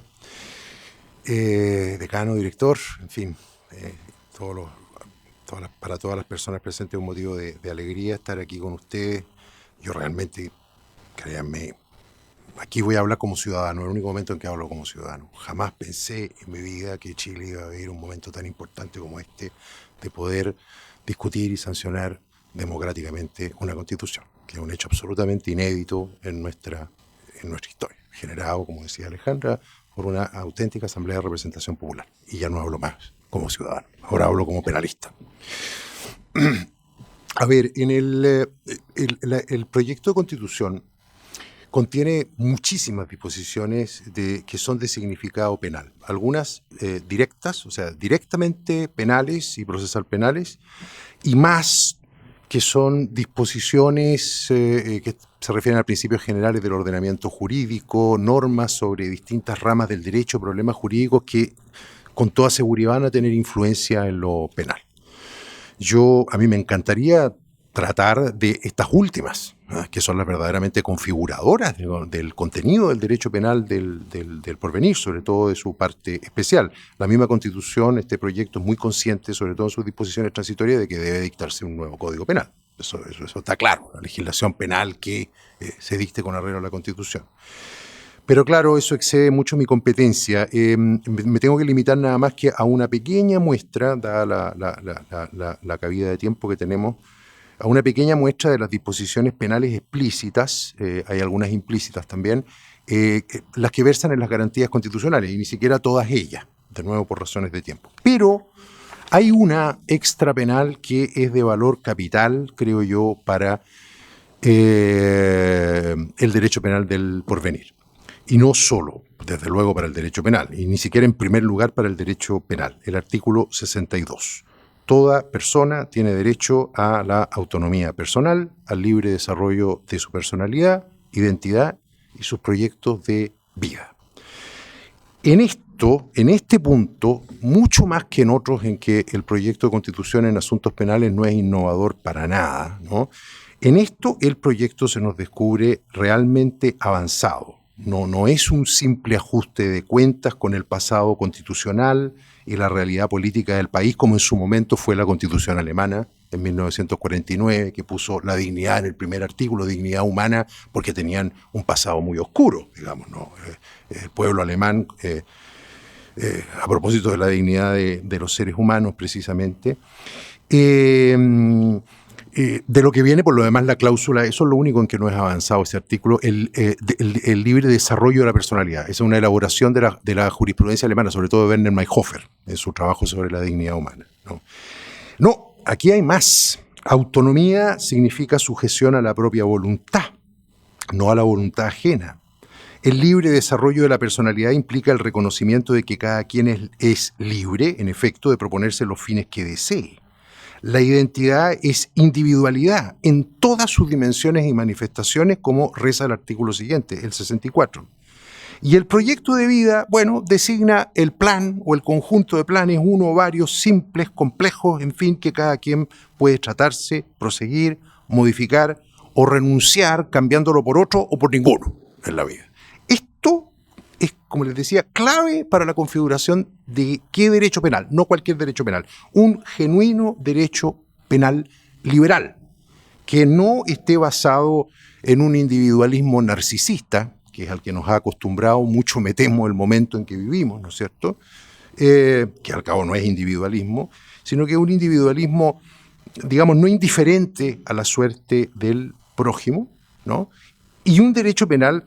S5: decano, director, en fin, para todas las personas presentes es un motivo de alegría estar aquí con ustedes. Yo realmente, créanme, aquí voy a hablar como ciudadano, el único momento en que hablo como ciudadano. Jamás pensé en mi vida que Chile iba a vivir un momento tan importante como este, de poder discutir y sancionar democráticamente una constitución, que es un hecho absolutamente inédito en nuestra historia, generado, como decía Alejandra, por una auténtica asamblea de representación popular. Y ya no hablo más como ciudadano, ahora hablo como penalista. A ver, en el proyecto de constitución contiene muchísimas disposiciones que son de significado penal. Algunas directas, o sea, directamente penales y procesal penales, y más que son disposiciones que se refieren a principios generales del ordenamiento jurídico, normas sobre distintas ramas del derecho, problemas jurídicos que con toda seguridad van a tener influencia en lo penal. A mí me encantaría tratar de estas últimas, que son las verdaderamente configuradoras del contenido del derecho penal del porvenir, sobre todo de su parte especial. La misma Constitución, este proyecto es muy consciente, sobre todo en sus disposiciones transitorias, de que debe dictarse un nuevo Código Penal. Eso está claro, la legislación penal que se dicte con arreglo a la Constitución. Pero claro, eso excede mucho mi competencia. Me tengo que limitar nada más que a una pequeña muestra, dada la cabida de tiempo que tenemos, a una pequeña muestra de las disposiciones penales explícitas, hay algunas implícitas también, las que versan en las garantías constitucionales, y ni siquiera todas ellas, de nuevo por razones de tiempo. Pero hay una extra penal que es de valor capital, creo yo, para el derecho penal del porvenir. Y no solo, desde luego, para el derecho penal, y ni siquiera en primer lugar para el derecho penal, el artículo 62. Toda persona tiene derecho a la autonomía personal, al libre desarrollo de su personalidad, identidad y sus proyectos de vida. En este punto, mucho más que en otros en que el proyecto de constitución en asuntos penales no es innovador para nada, ¿no? En esto el proyecto se nos descubre realmente avanzado. No es un simple ajuste de cuentas con el pasado constitucional y la realidad política del país, como en su momento fue la Constitución alemana en 1949, que puso la dignidad en el primer artículo, dignidad humana, porque tenían un pasado muy oscuro, digamos, ¿no? El pueblo alemán, a propósito de la dignidad de los seres humanos, precisamente, de lo que viene, por lo demás, la cláusula, eso es lo único en que no es avanzado ese artículo, el libre desarrollo de la personalidad. Esa es una elaboración de la jurisprudencia alemana, sobre todo de Werner Mayhofer, en su trabajo sobre la dignidad humana. No, aquí hay más. Autonomía significa sujeción a la propia voluntad, no a la voluntad ajena. El libre desarrollo de la personalidad implica el reconocimiento de que cada quien es libre, en efecto, de proponerse los fines que desee. La identidad es individualidad en todas sus dimensiones y manifestaciones, como reza el artículo siguiente, el 64. Y el proyecto de vida, bueno, designa el plan o el conjunto de planes, uno o varios, simples, complejos, en fin, que cada quien puede tratarse, proseguir, modificar o renunciar, cambiándolo por otro o por ninguno en la vida. Esto es, como les decía, clave para la configuración de qué derecho penal, no cualquier derecho penal, un genuino derecho penal liberal, que no esté basado en un individualismo narcisista, que es al que nos ha acostumbrado mucho, me temo, el momento en que vivimos, ¿no es cierto? Que al cabo no es individualismo, sino que es un individualismo, digamos, no indiferente a la suerte del prójimo, ¿no? Y un derecho penal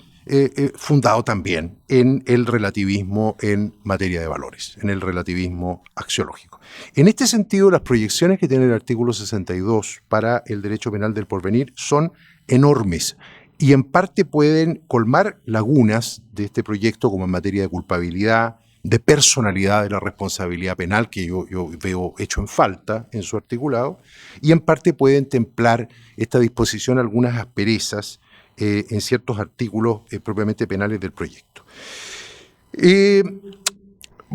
S5: fundado también en el relativismo en materia de valores, en el relativismo axiológico. En este sentido, las proyecciones que tiene el artículo 62 para el derecho penal del porvenir son enormes y en parte pueden colmar lagunas de este proyecto, como en materia de culpabilidad, de personalidad de la responsabilidad penal, que yo veo hecho en falta en su articulado, y en parte pueden templar esta disposición algunas asperezas en ciertos artículos propiamente penales del proyecto.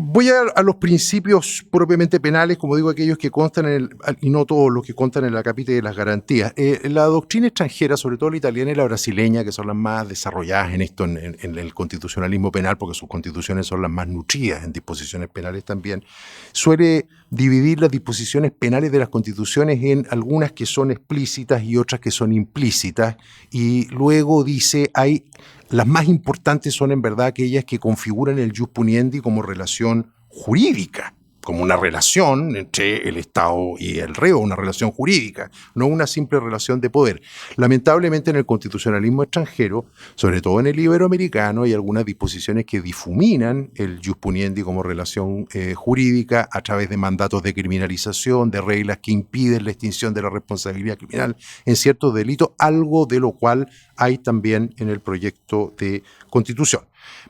S5: Voy a los principios propiamente penales, como digo, aquellos que constan y no todos los que constan en la capítulo de las garantías. La doctrina extranjera, sobre todo la italiana y la brasileña, que son las más desarrolladas en esto, en el constitucionalismo penal, porque sus constituciones son las más nutridas en disposiciones penales también, suele dividir las disposiciones penales de las constituciones en algunas que son explícitas y otras que son implícitas, y luego dice hay las más importantes son en verdad aquellas que configuran el jus puniendi como relación jurídica, como una relación entre el Estado y el reo, una relación jurídica, no una simple relación de poder. Lamentablemente en el constitucionalismo extranjero, sobre todo en el iberoamericano, hay algunas disposiciones que difuminan el jus puniendi como relación jurídica a través de mandatos de criminalización, de reglas que impiden la extinción de la responsabilidad criminal en ciertos delitos, algo de lo cual hay también en el proyecto de Constitución.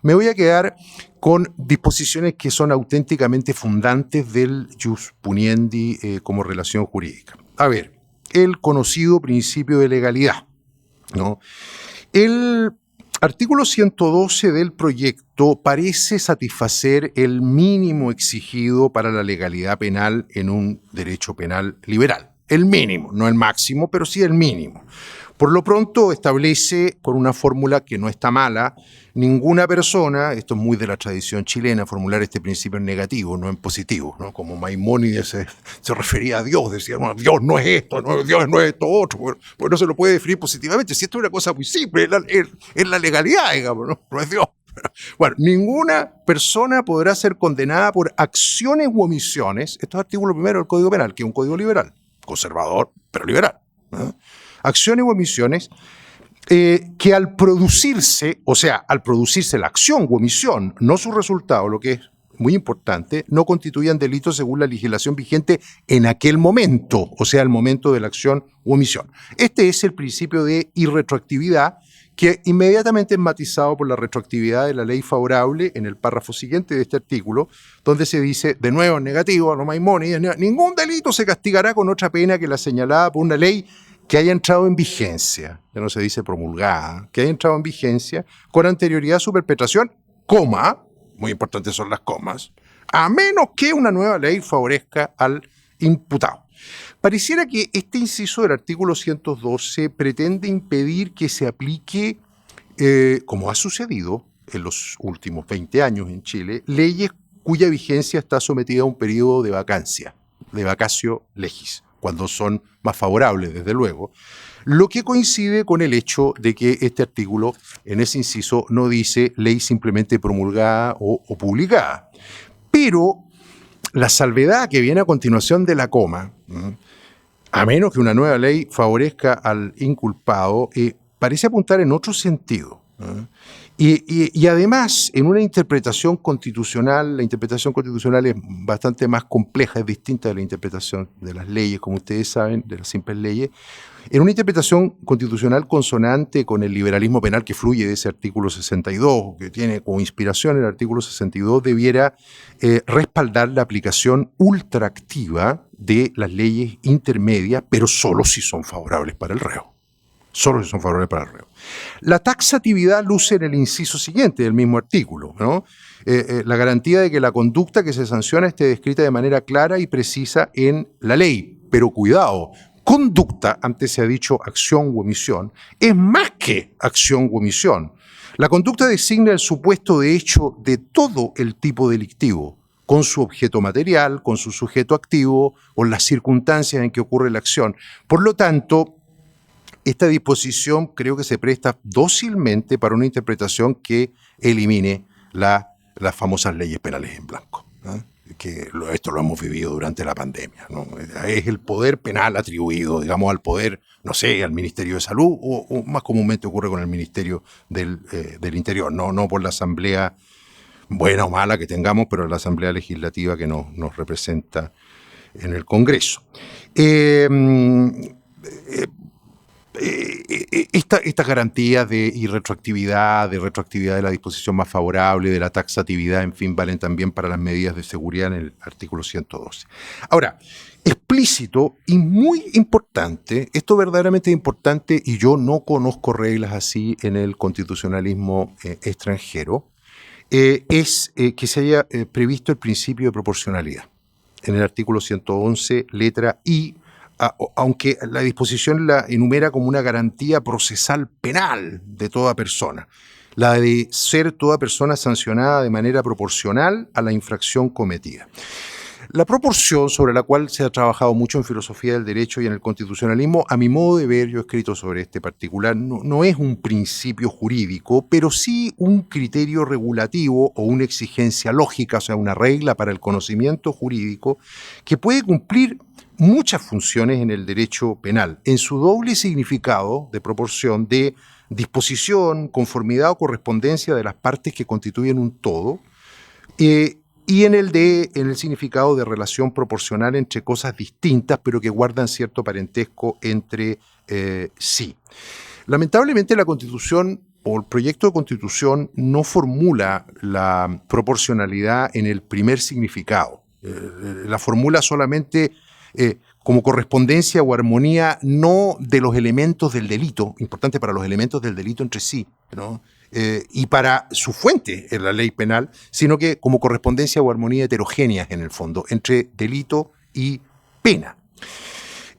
S5: Me voy a quedar con disposiciones que son auténticamente fundantes del jus puniendi como relación jurídica. A ver, el conocido principio de legalidad, ¿no? El artículo 112 del proyecto parece satisfacer el mínimo exigido para la legalidad penal en un derecho penal liberal. El mínimo, no el máximo, pero sí el mínimo. Por lo pronto establece, con una fórmula que no está mala, ninguna persona, esto es muy de la tradición chilena, formular este principio en negativo, no en positivo, ¿no? Como Maimónides se refería a Dios, decía, no, Dios no es esto, no, Dios no es esto otro, pues no se lo puede definir positivamente, si esto es una cosa muy simple, es la legalidad, digamos, no es Dios. Bueno, ninguna persona podrá ser condenada por acciones u omisiones, esto es artículo primero del Código Penal, que es un código liberal, conservador, pero liberal, ¿no? Acciones u omisiones que al producirse, o sea, al producirse la acción u omisión, no su resultado, lo que es muy importante, no constituyan delitos según la legislación vigente en aquel momento, o sea, el momento de la acción u omisión. Este es el principio de irretroactividad que inmediatamente es matizado por la retroactividad de la ley favorable en el párrafo siguiente de este artículo, donde se dice, de nuevo en negativo, no Maimónides, ningún delito se castigará con otra pena que la señalada por una ley que haya entrado en vigencia, ya no se dice promulgada, que haya entrado en vigencia con anterioridad a su perpetración, coma, muy importantes son las comas, a menos que una nueva ley favorezca al imputado. Pareciera que este inciso del artículo 112 pretende impedir que se aplique, como ha sucedido en los últimos 20 años en Chile, leyes cuya vigencia está sometida a un periodo de vacancia, de vacatio legis, cuando son más favorables, desde luego, lo que coincide con el hecho de que este artículo, en ese inciso, no dice ley simplemente promulgada o publicada. Pero la salvedad que viene a continuación de la coma, a menos que una nueva ley favorezca al inculpado, parece apuntar en otro sentido. Y además, en una interpretación constitucional, la interpretación constitucional es bastante más compleja, es distinta de la interpretación de las leyes, como ustedes saben, de las simples leyes. En una interpretación constitucional consonante con el liberalismo penal que fluye de ese artículo 62, que tiene como inspiración el artículo 62, debiera respaldar la aplicación ultraactiva de las leyes intermedias, pero solo si son favorables para el reo. Solo si son favorables para el reo. La taxatividad luce en el inciso siguiente del mismo artículo, ¿no? La garantía de que la conducta que se sanciona esté descrita de manera clara y precisa en la ley. Pero cuidado, conducta, antes se ha dicho acción u omisión, es más que acción u omisión. La conducta designa el supuesto de hecho de todo el tipo delictivo, con su objeto material, con su sujeto activo, con las circunstancias en que ocurre la acción. Por lo tanto, esta disposición creo que se presta dócilmente para una interpretación que elimine las famosas leyes penales en blanco, ¿no? Que esto lo hemos vivido durante la pandemia, ¿no? Es el poder penal atribuido, digamos, al poder, no sé, al Ministerio de Salud o más comúnmente ocurre con el Ministerio del Interior, no por la Asamblea buena o mala que tengamos, pero la Asamblea Legislativa que nos representa en el Congreso. Estas garantías de irretroactividad, de retroactividad de la disposición más favorable, de la taxatividad, en fin, valen también para las medidas de seguridad en el artículo 112. Ahora, explícito y muy importante, esto verdaderamente es importante y yo no conozco reglas así en el constitucionalismo extranjero, es que se haya previsto el principio de proporcionalidad. En el artículo 111, letra I, aunque la disposición la enumera como una garantía procesal penal de toda persona, la de ser toda persona sancionada de manera proporcional a la infracción cometida. La proporción sobre la cual se ha trabajado mucho en filosofía del derecho y en el constitucionalismo, a mi modo de ver, yo he escrito sobre este particular, no es un principio jurídico, pero sí un criterio regulativo o una exigencia lógica, o sea, una regla para el conocimiento jurídico que puede cumplir muchas funciones en el derecho penal, en su doble significado de proporción de disposición, conformidad o correspondencia de las partes que constituyen un todo, y en el significado de relación proporcional entre cosas distintas, pero que guardan cierto parentesco entre sí. Lamentablemente la Constitución o el proyecto de Constitución no formula la proporcionalidad en el primer significado. La formula solamente como correspondencia o armonía no de los elementos del delito, importante para los elementos del delito entre sí, ¿no? Y para su fuente en la ley penal, sino que como correspondencia o armonía heterogéneas en el fondo, entre delito y pena.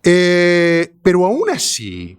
S5: Pero aún así,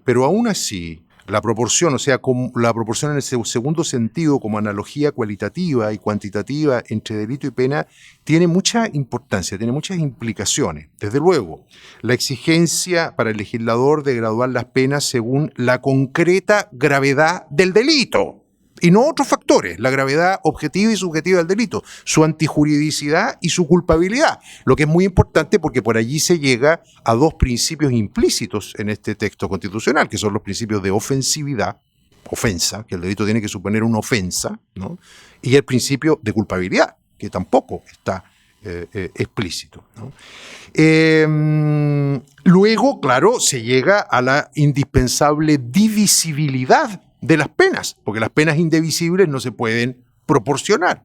S5: la proporción, o sea, la proporción en el segundo sentido como analogía cualitativa y cuantitativa entre delito y pena, tiene mucha importancia, tiene muchas implicaciones. Desde luego, la exigencia para el legislador de graduar las penas según la concreta gravedad del delito, y no otros factores, la gravedad objetiva y subjetiva del delito, su antijuridicidad y su culpabilidad, lo que es muy importante porque por allí se llega a dos principios implícitos en este texto constitucional, que son los principios de ofensividad, ofensa, que el delito tiene que suponer una ofensa, ¿no? Y el principio de culpabilidad, que tampoco está explícito, ¿no? Luego, claro, se llega a la indispensable divisibilidad de las penas, porque las penas indivisibles no se pueden proporcionar.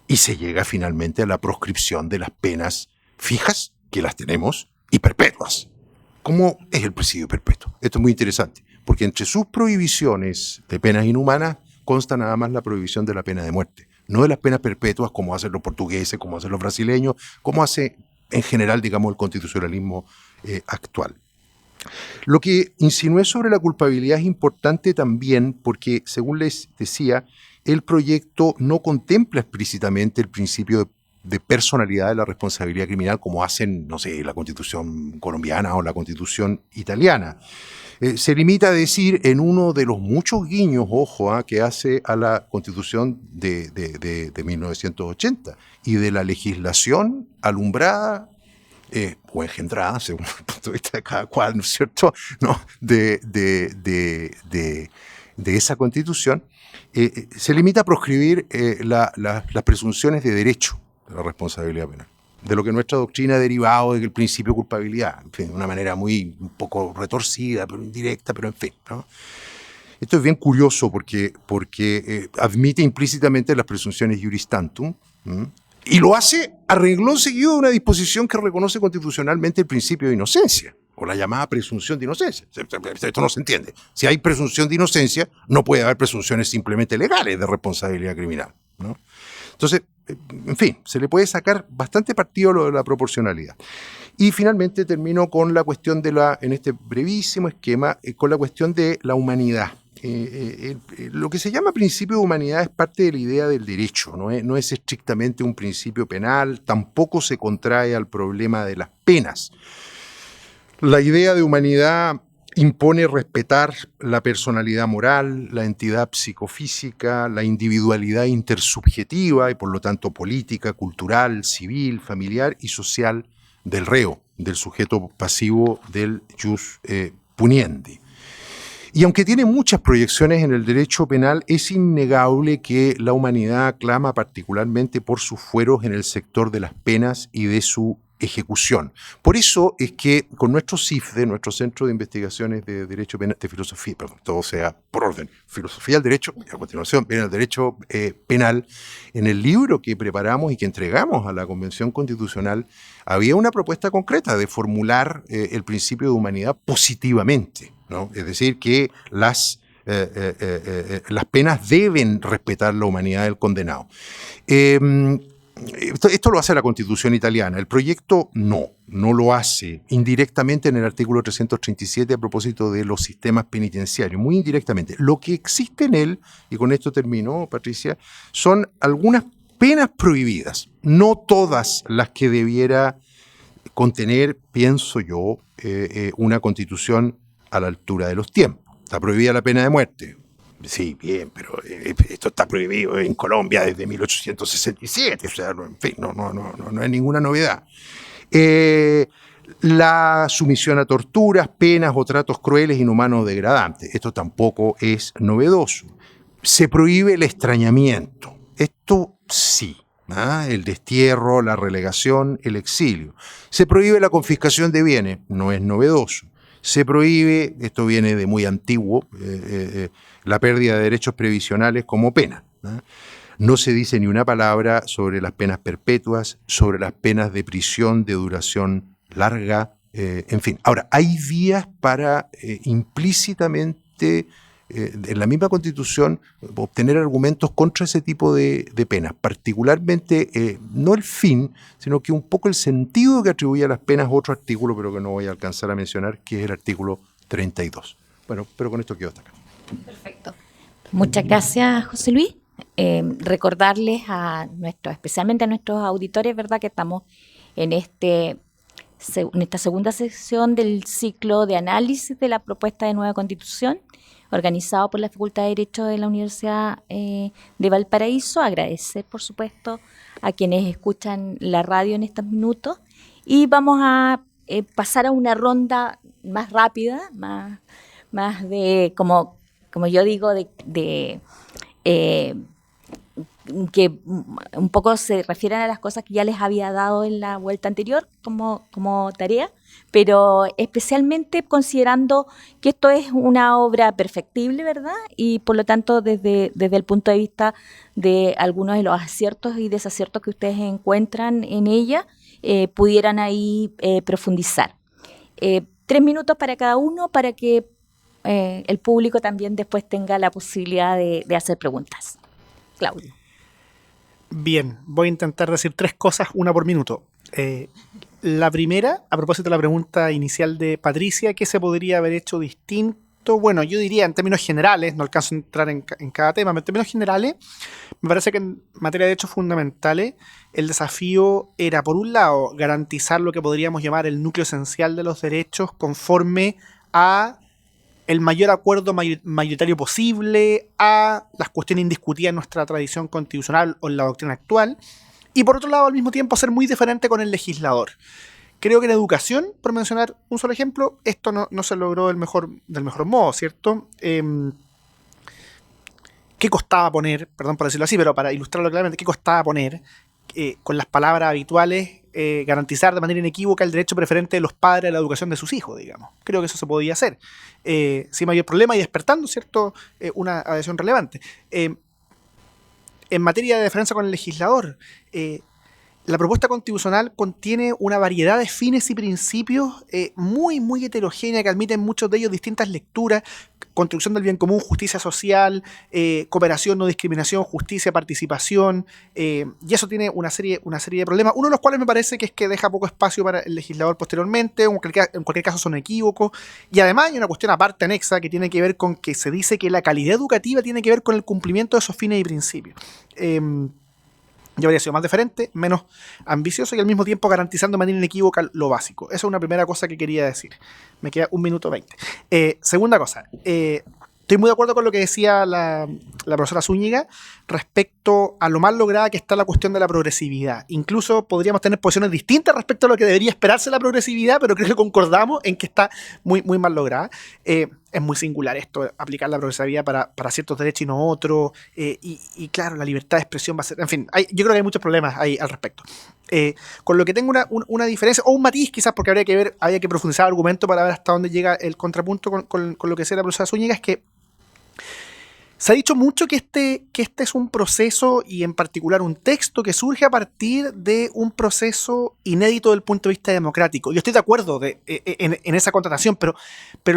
S5: Y se llega finalmente a la proscripción de las penas fijas, que las tenemos, y perpetuas. ¿Cómo es el presidio perpetuo? Esto es muy interesante, porque entre sus prohibiciones de penas inhumanas consta nada más la prohibición de la pena de muerte, no de las penas perpetuas como hacen los portugueses, como hacen los brasileños, como hace en general, digamos, el constitucionalismo actual. Lo que insinué sobre la culpabilidad es importante también porque, según les decía, el proyecto no contempla explícitamente el principio de personalidad de la responsabilidad criminal como hacen, no sé, la Constitución colombiana o la Constitución italiana. Se limita a decir en uno de los muchos guiños, ojo, que hace a la Constitución de 1980 y de la legislación alumbrada o engendrada, según el punto de vista de cada cual, ¿no es cierto?, ¿no? de esa Constitución, se limita a proscribir las presunciones de derecho de la responsabilidad penal, de lo que nuestra doctrina ha derivado del principio de culpabilidad, en fin, de una manera un poco retorcida, pero indirecta, pero en fin, ¿no? Esto es bien curioso porque admite implícitamente las presunciones iuris tantum, y lo hace a renglón seguido de una disposición que reconoce constitucionalmente el principio de inocencia, o la llamada presunción de inocencia. Esto no se entiende. Si hay presunción de inocencia, no puede haber presunciones simplemente legales de responsabilidad criminal, ¿no? Entonces, en fin, se le puede sacar bastante partido a lo de la proporcionalidad. Y finalmente termino con la cuestión en este brevísimo esquema, con la cuestión de la humanidad. Lo que se llama principio de humanidad es parte de la idea del derecho, no es estrictamente un principio penal, tampoco se contrae al problema de las penas. La idea de humanidad impone respetar la personalidad moral, la entidad psicofísica, la individualidad intersubjetiva y por lo tanto política, cultural, civil, familiar y social del reo, del sujeto pasivo del jus puniendi. Y aunque tiene muchas proyecciones en el derecho penal, es innegable que la humanidad clama particularmente por sus fueros en el sector de las penas y de su ejecución. Por eso es que con nuestro CIFDE, nuestro Centro de Investigaciones de Derecho Penal, de Filosofía, perdón, todo sea por orden, Filosofía del Derecho, y a continuación viene el Derecho Penal, en el libro que preparamos y que entregamos a la Convención Constitucional, había una propuesta concreta de formular el principio de humanidad positivamente, ¿no? Es decir, que las penas deben respetar la humanidad del condenado. Esto lo hace la Constitución italiana. El proyecto no lo hace indirectamente en el artículo 337 a propósito de los sistemas penitenciarios, muy indirectamente. Lo que existe en él, y con esto termino, Patricia, son algunas penas prohibidas, no todas las que debiera contener, pienso yo, una constitución a la altura de los tiempos. Está prohibida la pena de muerte. Sí, bien, pero esto está prohibido en Colombia desde 1867, o sea, en fin, no es ninguna novedad. La sumisión a torturas, penas o tratos crueles, inhumanos o degradantes. Esto tampoco es novedoso. Se prohíbe el extrañamiento. Esto sí. El destierro, la relegación, el exilio. Se prohíbe la confiscación de bienes. No es novedoso. Se prohíbe, esto viene de muy antiguo, la pérdida de derechos previsionales como pena. No se dice ni una palabra sobre las penas perpetuas, sobre las penas de prisión de duración larga, en fin. Ahora, hay vías para implícitamente, en la misma Constitución, obtener argumentos contra ese tipo de penas, particularmente no el fin, sino que un poco el sentido que atribuye a las penas otro artículo, pero que no voy a alcanzar a mencionar, que es el artículo 32. Bueno, pero con esto quedo hasta acá.
S1: Perfecto. Muchas gracias, José Luis. Recordarles especialmente a nuestros auditores, ¿verdad?, que estamos en esta segunda sección del ciclo de análisis de la propuesta de nueva Constitución, organizado por la Facultad de Derecho de la Universidad de Valparaíso. Agradecer, por supuesto, a quienes escuchan la radio en estos minutos. Y vamos a pasar a una ronda más rápida, más de, como yo digo, que un poco se refieren a las cosas que ya les había dado en la vuelta anterior como tarea, pero especialmente considerando que esto es una obra perfectible, ¿verdad? Y por lo tanto, desde el punto de vista de algunos de los aciertos y desaciertos que ustedes encuentran en ella, pudieran ahí profundizar. 3 minutos para cada uno para que el público también después tenga la posibilidad de hacer preguntas. Claudio.
S2: Bien, voy a intentar decir 3 cosas, una por minuto. La primera, a propósito de la pregunta inicial de Patricia, ¿qué se podría haber hecho distinto? Bueno, yo diría en términos generales, no alcanzo a entrar en cada tema, pero en términos generales, me parece que en materia de derechos fundamentales, el desafío era, por un lado, garantizar lo que podríamos llamar el núcleo esencial de los derechos conforme a el mayor acuerdo mayoritario posible, a las cuestiones indiscutidas en nuestra tradición constitucional o en la doctrina actual, y por otro lado, al mismo tiempo, ser muy diferente con el legislador. Creo que en educación, por mencionar un solo ejemplo, esto no se logró del mejor modo, ¿cierto? ¿Qué costaba poner, perdón por decirlo así, pero para ilustrarlo claramente, qué costaba poner con las palabras habituales, garantizar de manera inequívoca el derecho preferente de los padres a la educación de sus hijos, digamos? Creo que eso se podía hacer sin mayor problema y despertando, ¿cierto?, una adhesión relevante. En materia de diferencia con el legislador, la propuesta constitucional contiene una variedad de fines y principios muy, muy heterogénea que admiten muchos de ellos distintas lecturas: construcción del bien común, justicia social, cooperación, no discriminación, justicia, participación, y eso tiene una serie de problemas, uno de los cuales me parece que es que deja poco espacio para el legislador posteriormente, en cualquier caso son equívocos, y además hay una cuestión aparte anexa que tiene que ver con que se dice que la calidad educativa tiene que ver con el cumplimiento de esos fines y principios. Yo habría sido más diferente, menos ambicioso y al mismo tiempo garantizando de manera inequívoca lo básico. Esa es una primera cosa que quería decir. Me queda 1 minuto 20. Segunda cosa, estoy muy de acuerdo con lo que decía la profesora Zúñiga respecto a lo mal lograda que está la cuestión de la progresividad. Incluso podríamos tener posiciones distintas respecto a lo que debería esperarse la progresividad, pero creo que concordamos en que está muy, muy mal lograda. Es muy singular esto, aplicar la progresividad para ciertos derechos y no otros, y claro, la libertad de expresión va a ser, en fin, yo creo que hay muchos problemas ahí al respecto. Con lo que tengo una diferencia, o un matiz quizás, porque habría que profundizar el argumento para ver hasta dónde llega el contrapunto con lo que decía la profesora Zúñiga, es que se ha dicho mucho que este es un proceso, y en particular un texto, que surge a partir de un proceso inédito desde el punto de vista democrático. Yo estoy de acuerdo en esa constatación, pero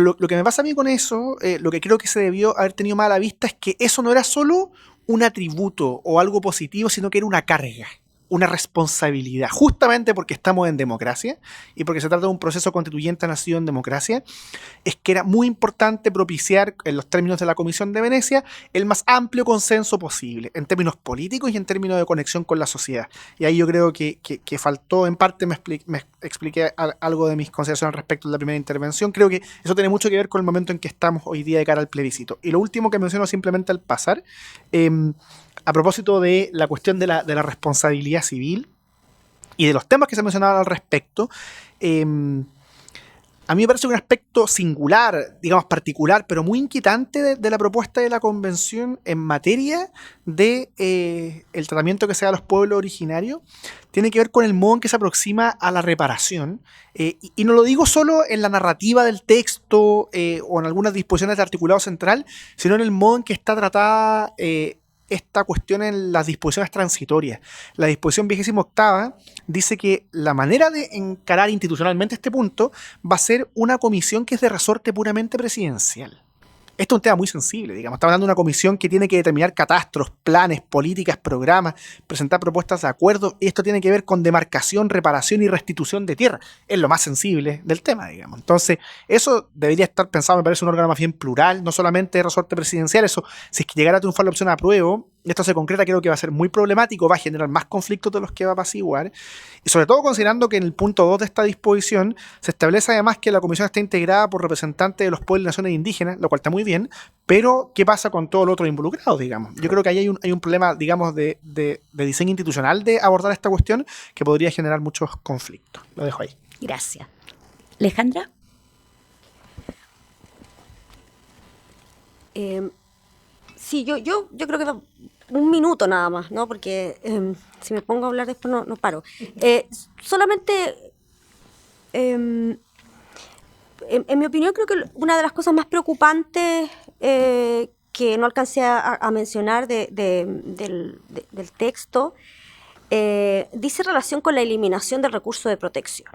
S2: lo que me pasa a mí con eso, lo que creo que se debió haber tenido más a la vista, es que eso no era solo un atributo o algo positivo, sino que era una carga. una responsabilidad, justamente porque estamos en democracia y porque se trata de un proceso constituyente nacido en democracia, es que era muy importante propiciar, en los términos de la Comisión de Venecia, el más amplio consenso posible, en términos políticos y en términos de conexión con la sociedad. Y ahí yo creo que faltó, en parte me expliqué algo de mis consideraciones al respecto de la primera intervención. Creo que eso tiene mucho que ver con el momento en que estamos hoy día de cara al plebiscito. Y lo último que menciono simplemente al pasar, a propósito de la cuestión de la responsabilidad civil y de los temas que se mencionaban al respecto, a mí me parece un aspecto singular, digamos particular, pero muy inquietante de la propuesta de la Convención en materia de el tratamiento que se da a los pueblos originarios. Tiene que ver con el modo en que se aproxima a la reparación. Y no lo digo solo en la narrativa del texto o en algunas disposiciones de articulado central, sino en el modo en que está tratada esta cuestión en las disposiciones transitorias. La disposición 28ª dice que la manera de encarar institucionalmente este punto va a ser una comisión que es de resorte puramente presidencial. Esto es un tema muy sensible, digamos. Estamos hablando de una comisión que tiene que determinar catastros, planes, políticas, programas, presentar propuestas de acuerdo. Y esto tiene que ver con demarcación, reparación y restitución de tierra. Es lo más sensible del tema, digamos. Entonces, eso debería estar pensado, me parece, un órgano más bien plural, no solamente de resorte presidencial. Eso, si es que llegara a triunfar la opción a apruebo, esto se concreta, creo que va a ser muy problemático, va a generar más conflictos de los que va a apaciguar. Y sobre todo considerando que en el punto 2 de esta disposición se establece además que la comisión está integrada por representantes de los pueblos y naciones indígenas, lo cual está muy bien, pero ¿qué pasa con todos los otros involucrados, digamos? Yo creo que ahí hay un problema, digamos, de diseño institucional de abordar esta cuestión que podría generar muchos conflictos. Lo dejo ahí.
S1: Gracias. Alejandra.
S3: Sí, yo creo que un minuto nada más, ¿no? Porque si me pongo a hablar después no paro. Solamente, en mi opinión, creo que una de las cosas más preocupantes que no alcancé a mencionar del texto dice relación con la eliminación del recurso de protección.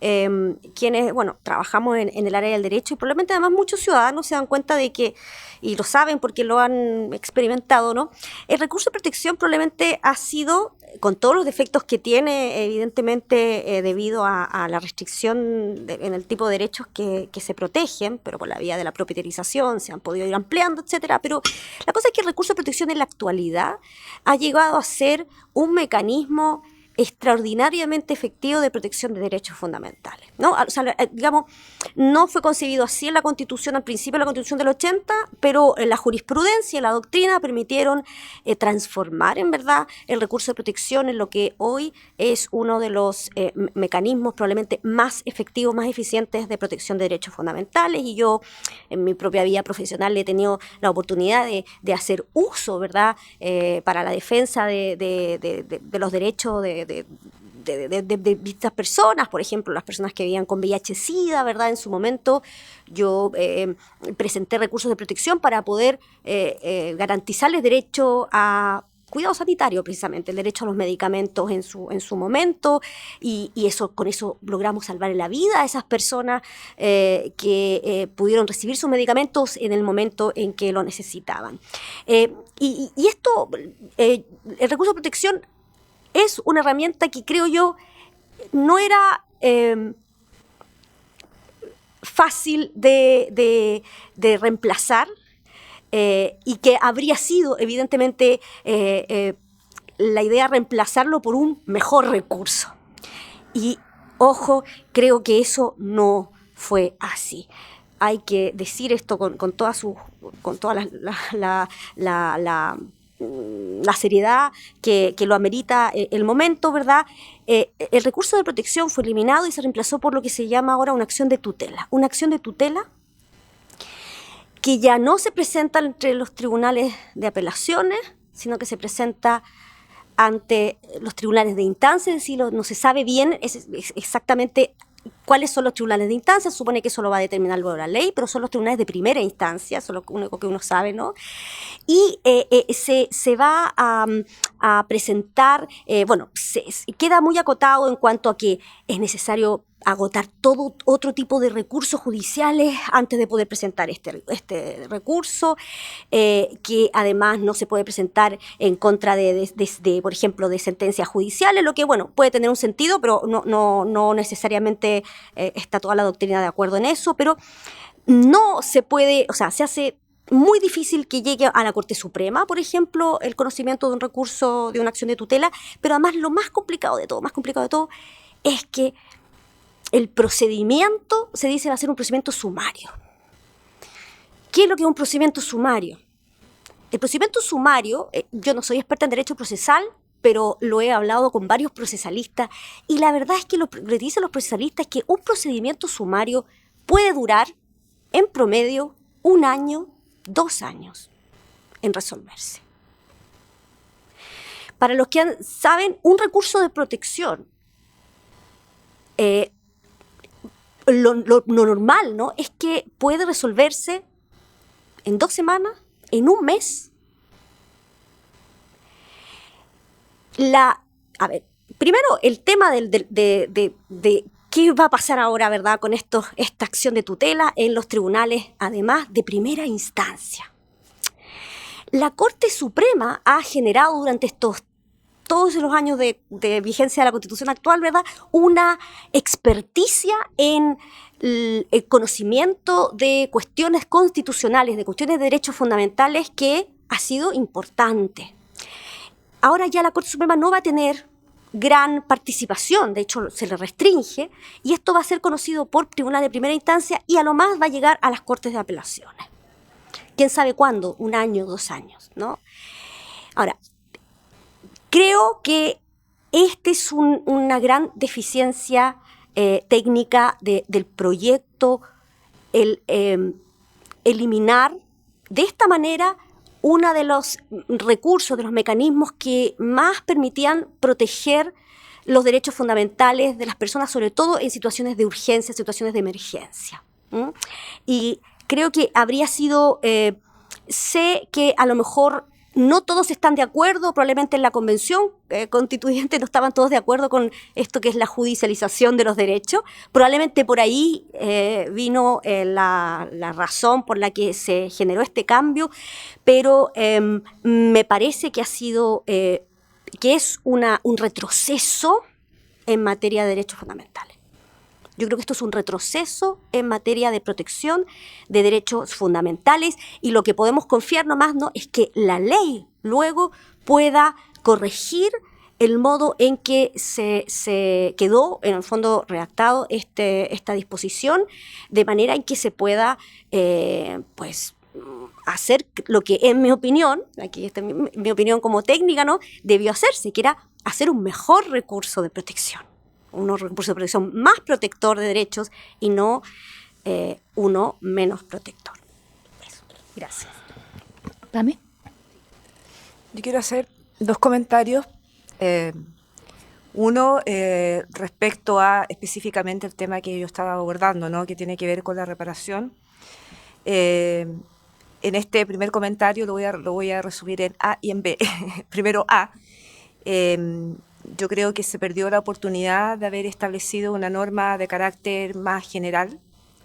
S3: Quienes, bueno, trabajamos en el área del derecho y probablemente además muchos ciudadanos se dan cuenta de que, y lo saben porque lo han experimentado, ¿no? El recurso de protección probablemente ha sido, con todos los defectos que tiene, evidentemente debido a la restricción en el tipo de derechos que se protegen, pero por la vía de la propietarización se han podido ir ampliando, etcétera. Pero la cosa es que el recurso de protección en la actualidad ha llegado a ser un mecanismo extraordinariamente efectivo de protección de derechos fundamentales, ¿no? O sea, digamos, no fue concebido así en la Constitución, al principio de la Constitución del 80, pero la jurisprudencia y la doctrina permitieron transformar, en verdad, el recurso de protección en lo que hoy es uno de los mecanismos probablemente más efectivos, más eficientes de protección de derechos fundamentales. Y yo, en mi propia vida profesional, he tenido la oportunidad de hacer uso, ¿verdad?, para la defensa de los derechos de estas personas, por ejemplo, las personas que vivían con VIH-Sida, ¿verdad? En su momento yo presenté recursos de protección para poder garantizarles derecho a cuidado sanitario, precisamente, el derecho a los medicamentos en su momento, y con eso logramos salvar la vida a esas personas que pudieron recibir sus medicamentos en el momento en que lo necesitaban. Y esto, el recurso de protección es una herramienta que creo yo no era fácil de reemplazar y que habría sido evidentemente la idea reemplazarlo por un mejor recurso. Y ojo, creo que eso no fue así. Hay que decir esto con toda la seriedad que lo amerita el momento, ¿verdad? El recurso de protección fue eliminado y se reemplazó por lo que se llama ahora una acción de tutela. Una acción de tutela que ya no se presenta entre los tribunales de apelaciones, sino que se presenta ante los tribunales de instancia, es decir, no se sabe bien exactamente cuáles son los tribunales de instancia. Se supone que eso lo va a determinar luego la ley, pero son los tribunales de primera instancia, eso es lo único que uno sabe, ¿no? Y se va a presentar, queda muy acotado en cuanto a que es necesario agotar todo otro tipo de recursos judiciales antes de poder presentar este recurso, que además no se puede presentar en contra de, por ejemplo, de sentencias judiciales, lo que, bueno, puede tener un sentido, pero no necesariamente está toda la doctrina de acuerdo en eso, pero no se puede, o sea, se hace muy difícil que llegue a la Corte Suprema, por ejemplo, el conocimiento de un recurso, de una acción de tutela, pero además lo más complicado de todo, es que el procedimiento, se dice, va a ser un procedimiento sumario. ¿Qué es lo que es un procedimiento sumario? El procedimiento sumario, yo no soy experta en derecho procesal, pero lo he hablado con varios procesalistas, y la verdad es que lo que dicen los procesalistas es que un procedimiento sumario puede durar, en promedio, 1 año, 2 años en resolverse. Para los que saben, un recurso de protección, lo normal, ¿no?, es que puede resolverse en 2 semanas, en 1 mes. A ver, primero el tema de qué va a pasar ahora, ¿verdad?, con esta acción de tutela en los tribunales, además de primera instancia. La Corte Suprema ha generado durante todos los años de vigencia de la Constitución actual, ¿verdad?, una experticia en el conocimiento de cuestiones constitucionales, de cuestiones de derechos fundamentales, que ha sido importante. Ahora ya la Corte Suprema no va a tener gran participación, de hecho se le restringe, y esto va a ser conocido por tribunal de primera instancia y a lo más va a llegar a las Cortes de Apelaciones. ¿Quién sabe cuándo? 1 año, 2 años, ¿no? Ahora, creo que esta es una gran deficiencia técnica del proyecto, el eliminar de esta manera uno de los recursos, de los mecanismos que más permitían proteger los derechos fundamentales de las personas, sobre todo en situaciones de urgencia, situaciones de emergencia. Y creo que habría sido, sé que a lo mejor no todos están de acuerdo, probablemente en la convención constituyente no estaban todos de acuerdo con esto que es la judicialización de los derechos. Probablemente por ahí vino la razón por la que se generó este cambio, pero me parece que ha sido, que es un retroceso en materia de derechos fundamentales. Yo creo que esto es un retroceso en materia de protección de derechos fundamentales, y lo que podemos confiar nomás, ¿no?, es que la ley luego pueda corregir el modo en que se quedó, en el fondo, redactado esta disposición, de manera en que se pueda, pues, hacer lo que, en mi opinión, aquí está mi opinión como técnica, ¿no?, debió hacerse, que era hacer un mejor recurso de protección. Un recurso de protección más protector de derechos y no uno menos protector. Eso. Gracias.
S1: ¿Dame?
S4: Yo quiero hacer 2 comentarios. Uno, respecto a específicamente el tema que yo estaba abordando, ¿no?, que tiene que ver con la reparación. En este primer comentario lo voy a resumir en A y en B. Primero A. Yo creo que se perdió la oportunidad de haber establecido una norma de carácter más general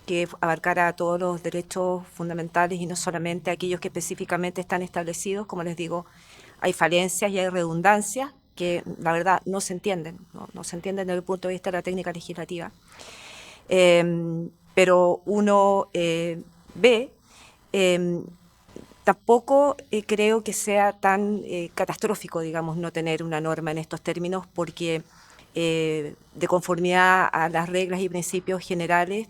S4: que abarcara a todos los derechos fundamentales y no solamente aquellos que específicamente están establecidos. Como les digo, hay falencias y hay redundancias que la verdad no se entienden, no se entienden desde el punto de vista de la técnica legislativa. Pero uno ve, tampoco creo que sea tan catastrófico, digamos, no tener una norma en estos términos, porque de conformidad a las reglas y principios generales,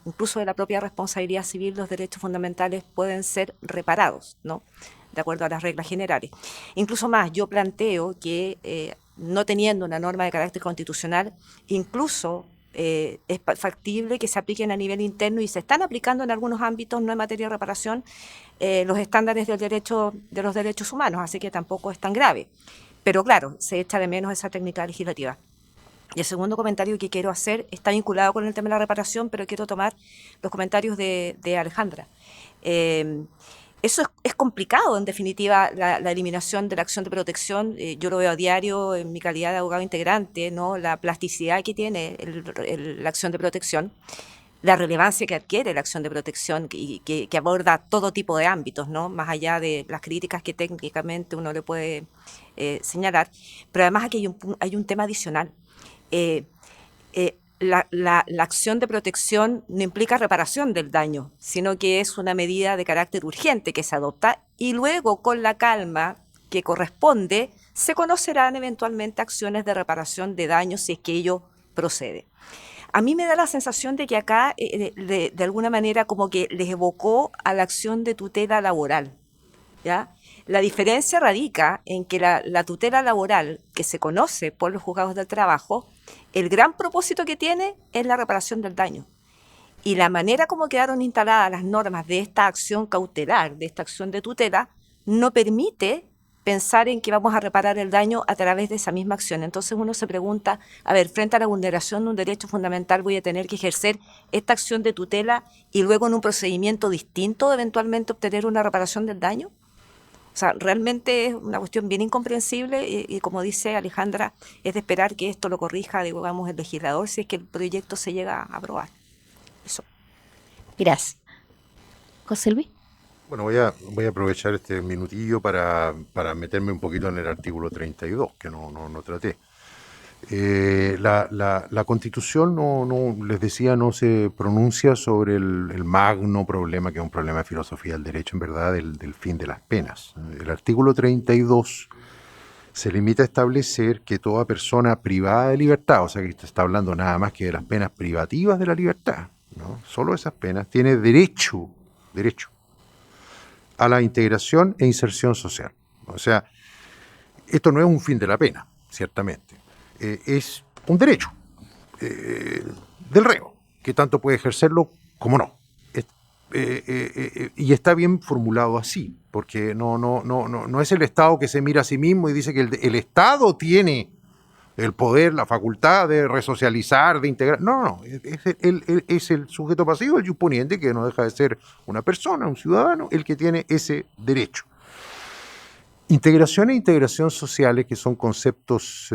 S4: incluso de la propia responsabilidad civil, los derechos fundamentales pueden ser reparados, ¿no?, de acuerdo a las reglas generales. Incluso más, yo planteo que no teniendo una norma de carácter constitucional, incluso es factible que se apliquen a nivel interno, y se están aplicando en algunos ámbitos, no en materia de reparación, los estándares del derecho, de los derechos humanos, así que tampoco es tan grave. Pero claro, se echa de menos esa técnica legislativa. Y el segundo comentario que quiero hacer está vinculado con el tema de la reparación, pero quiero tomar los comentarios de Alejandra. eso es complicado, en definitiva, la eliminación de la acción de protección. Yo lo veo a diario en mi calidad de abogado integrante, ¿no? La plasticidad que tiene la acción de protección, la relevancia que adquiere la acción de protección y que aborda todo tipo de ámbitos, ¿no? Más allá de las críticas que técnicamente uno le puede señalar. Pero además aquí hay un tema adicional. La acción de protección no implica reparación del daño, sino que es una medida de carácter urgente que se adopta y luego, con la calma que corresponde, se conocerán eventualmente acciones de reparación de daños si es que ello procede. A mí me da la sensación de que acá, de alguna manera, como que les evocó a la acción de tutela laboral, ¿ya? La diferencia radica en que la tutela laboral, que se conoce por los juzgados del trabajo, el gran propósito que tiene es la reparación del daño. Y la manera como quedaron instaladas las normas de esta acción cautelar, de esta acción de tutela, no permite pensar en que vamos a reparar el daño a través de esa misma acción. Entonces uno se pregunta, a ver, frente a la vulneración de un derecho fundamental voy a tener que ejercer esta acción de tutela y luego en un procedimiento distinto eventualmente obtener una reparación del daño. O sea, realmente es una cuestión bien incomprensible y como dice Alejandra, es de esperar que esto lo corrija, digamos, el legislador si es que el proyecto se llega a aprobar. Eso.
S1: Gracias. José Luis.
S5: Bueno, voy a aprovechar este minutillo para meterme un poquito en el artículo 32, que no traté. La Constitución, les decía, no se pronuncia sobre el magno problema, que es un problema de filosofía del derecho, en verdad, del fin de las penas. El artículo 32 se limita a establecer que toda persona privada de libertad, o sea que esto está hablando nada más que de las penas privativas de la libertad, ¿no? Solo esas penas, tiene derecho a la integración e inserción social. O sea, esto no es un fin de la pena, ciertamente. Es un derecho del reo, que tanto puede ejercerlo como no. Y está bien formulado así, porque no es el Estado que se mira a sí mismo y dice que el Estado tiene el poder, la facultad de resocializar, de integrar. No, es el sujeto pasivo, el iusponiente, que no deja de ser una persona, un ciudadano, el que tiene ese derecho. Integración e integración sociales, que son conceptos,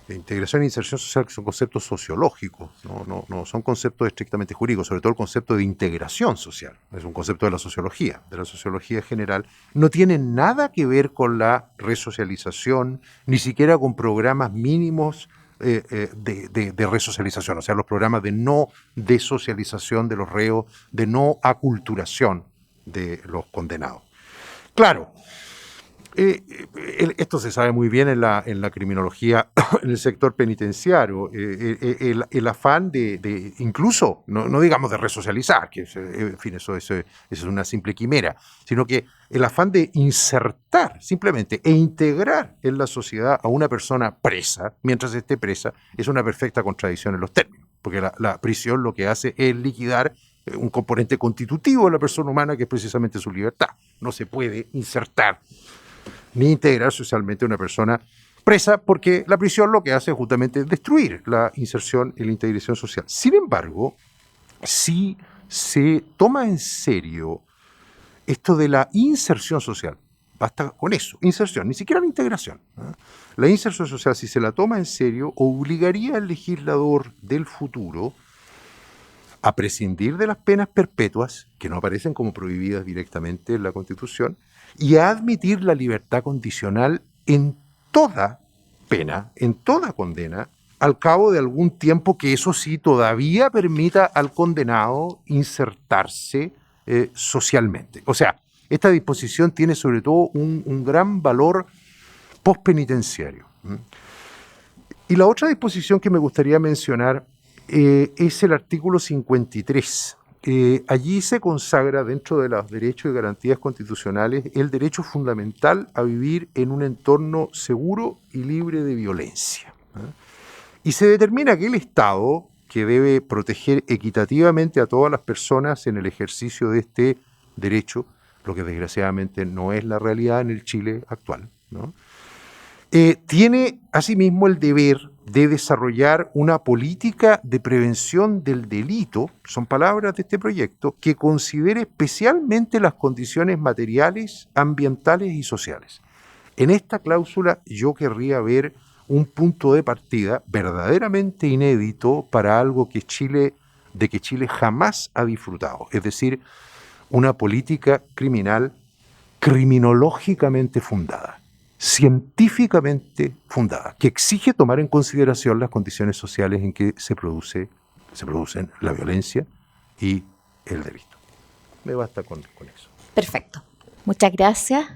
S5: integración e inserción social, que son conceptos sociológicos, no son conceptos estrictamente jurídicos, sobre todo el concepto de integración social, es un concepto de la sociología general, no tiene nada que ver con la resocialización, ni siquiera con programas mínimos de resocialización, o sea, los programas de no desocialización de los reos, de no aculturación de los condenados. Claro, esto se sabe muy bien en la criminología, en el sector penitenciario, el afán de incluso, no digamos de resocializar, que en fin, eso es una simple quimera, sino que el afán de insertar simplemente e integrar en la sociedad a una persona presa, mientras esté presa, es una perfecta contradicción en los términos, porque la prisión lo que hace es liquidar un componente constitutivo de la persona humana, que es precisamente su libertad. No se puede insertar ni integrar socialmente a una persona presa, porque la prisión lo que hace es justamente destruir la inserción y la integración social. Sin embargo, si se toma en serio esto de la inserción social, basta con eso, inserción, ni siquiera la integración, ¿no? La inserción social, si se la toma en serio, obligaría al legislador del futuro a prescindir de las penas perpetuas, que no aparecen como prohibidas directamente en la Constitución, y a admitir la libertad condicional en toda pena, en toda condena, al cabo de algún tiempo que eso sí todavía permita al condenado insertarse socialmente. O sea, esta disposición tiene sobre todo un gran valor postpenitenciario. Y la otra disposición que me gustaría mencionar es el artículo 53. Allí se consagra, dentro de los derechos y garantías constitucionales, el derecho fundamental a vivir en un entorno seguro y libre de violencia. Y se determina que el Estado, que debe proteger equitativamente a todas las personas en el ejercicio de este derecho, lo que desgraciadamente no es la realidad en el Chile actual, ¿no? tiene asimismo el deber de desarrollar una política de prevención del delito, son palabras de este proyecto, que considere especialmente las condiciones materiales, ambientales y sociales. En esta cláusula yo querría ver un punto de partida verdaderamente inédito para algo que Chile jamás ha disfrutado, es decir, una política criminal criminológicamente fundada, científicamente fundada, que exige tomar en consideración las condiciones sociales en que se producen la violencia y el delito. Me basta con eso.
S1: Perfecto. Muchas gracias.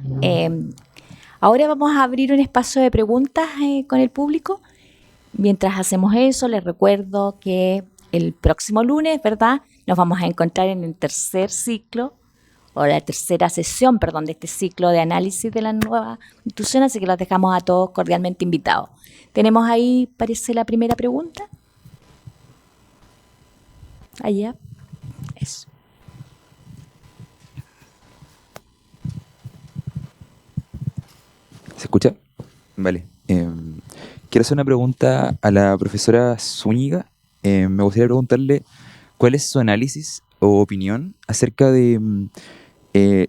S1: Ahora vamos a abrir un espacio de preguntas con el público. Mientras hacemos eso, les recuerdo que el próximo lunes, ¿verdad?, nos vamos a encontrar en el tercer ciclo, o la tercera sesión, perdón, de este ciclo de análisis de la nueva Constitución, así que los dejamos a todos cordialmente invitados. Tenemos ahí, parece, la primera pregunta. Allá. Eso.
S6: ¿Se escucha? Vale. Quiero hacer una pregunta a la profesora Zúñiga. Me gustaría preguntarle cuál es su análisis o opinión acerca de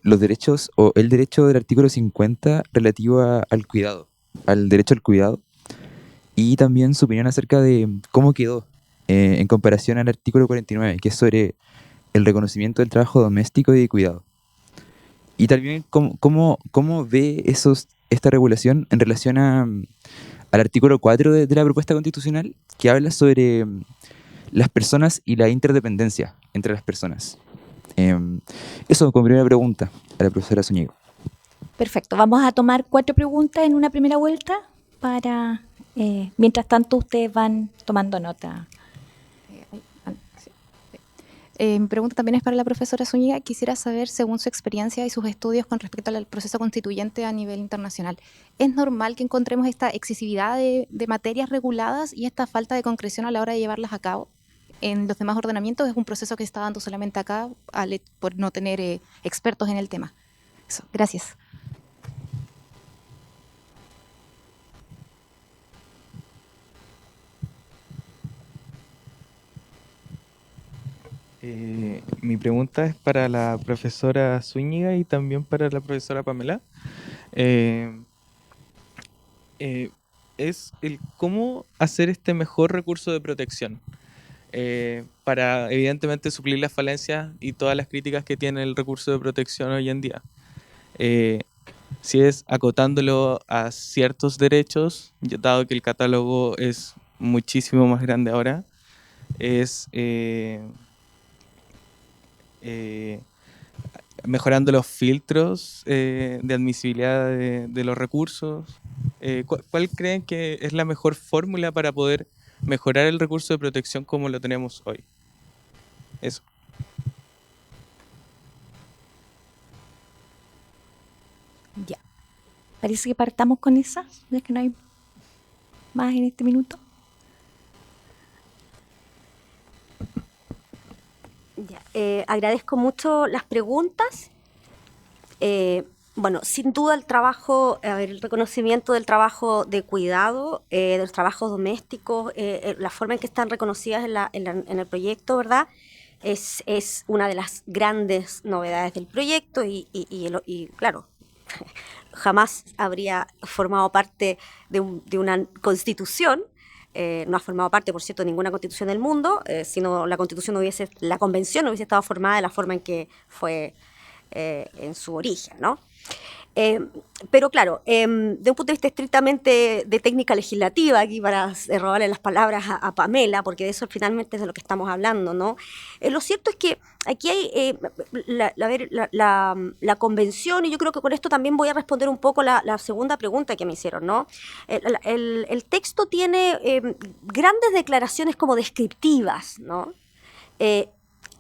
S6: los derechos o el derecho del artículo 50 relativo al cuidado, al derecho al cuidado, y también su opinión acerca de cómo quedó en comparación al artículo 49, que es sobre el reconocimiento del trabajo doméstico y de cuidado. Y también cómo ve esta regulación en relación al artículo 4 de la propuesta constitucional, que habla sobre las personas y la interdependencia entre las personas. Eso como primera pregunta a la profesora Zúñiga.
S1: Perfecto. Vamos a tomar 4 preguntas en una primera vuelta para, mientras tanto, ustedes van tomando nota.
S7: Mi pregunta también es para la profesora Zúñiga. Quisiera saber, según su experiencia y sus estudios con respecto al proceso constituyente a nivel internacional, ¿es normal que encontremos esta excesividad de materias reguladas y esta falta de concreción a la hora de llevarlas a cabo en los demás ordenamientos? ¿Es un proceso que se está dando solamente acá por no tener expertos en el tema? Eso, gracias.
S8: Mi pregunta es para la profesora Zúñiga y también para la profesora Pamela. Es el cómo hacer este mejor recurso de protección para evidentemente suplir las falencias y todas las críticas que tiene el recurso de protección hoy en día. Si es acotándolo a ciertos derechos, dado que el catálogo es muchísimo más grande ahora, es mejorando los filtros de admisibilidad de los recursos. ¿Cuál creen que es la mejor fórmula para poder mejorar el recurso de protección como lo tenemos hoy? Eso.
S1: Ya. Parece que partamos con esa, ya que no hay más en este minuto.
S3: Ya, agradezco mucho las preguntas. Bueno, sin duda el reconocimiento del trabajo de cuidado, de los trabajos domésticos, la forma en que están reconocidas en el proyecto, ¿verdad? Es una de las grandes novedades del proyecto y claro, jamás habría formado parte de una constitución. No ha formado parte, por cierto, de ninguna constitución del mundo, sino la convención hubiese estado formada de la forma en que fue en su origen, ¿no? Pero claro, de un punto de vista estrictamente de técnica legislativa, aquí para robarle las palabras a Pamela, porque de eso finalmente es de lo que estamos hablando, ¿no? Lo cierto es que aquí hay la convención, y yo creo que con esto también voy a responder un poco la segunda pregunta que me hicieron, ¿no? El texto tiene grandes declaraciones como descriptivas, ¿no?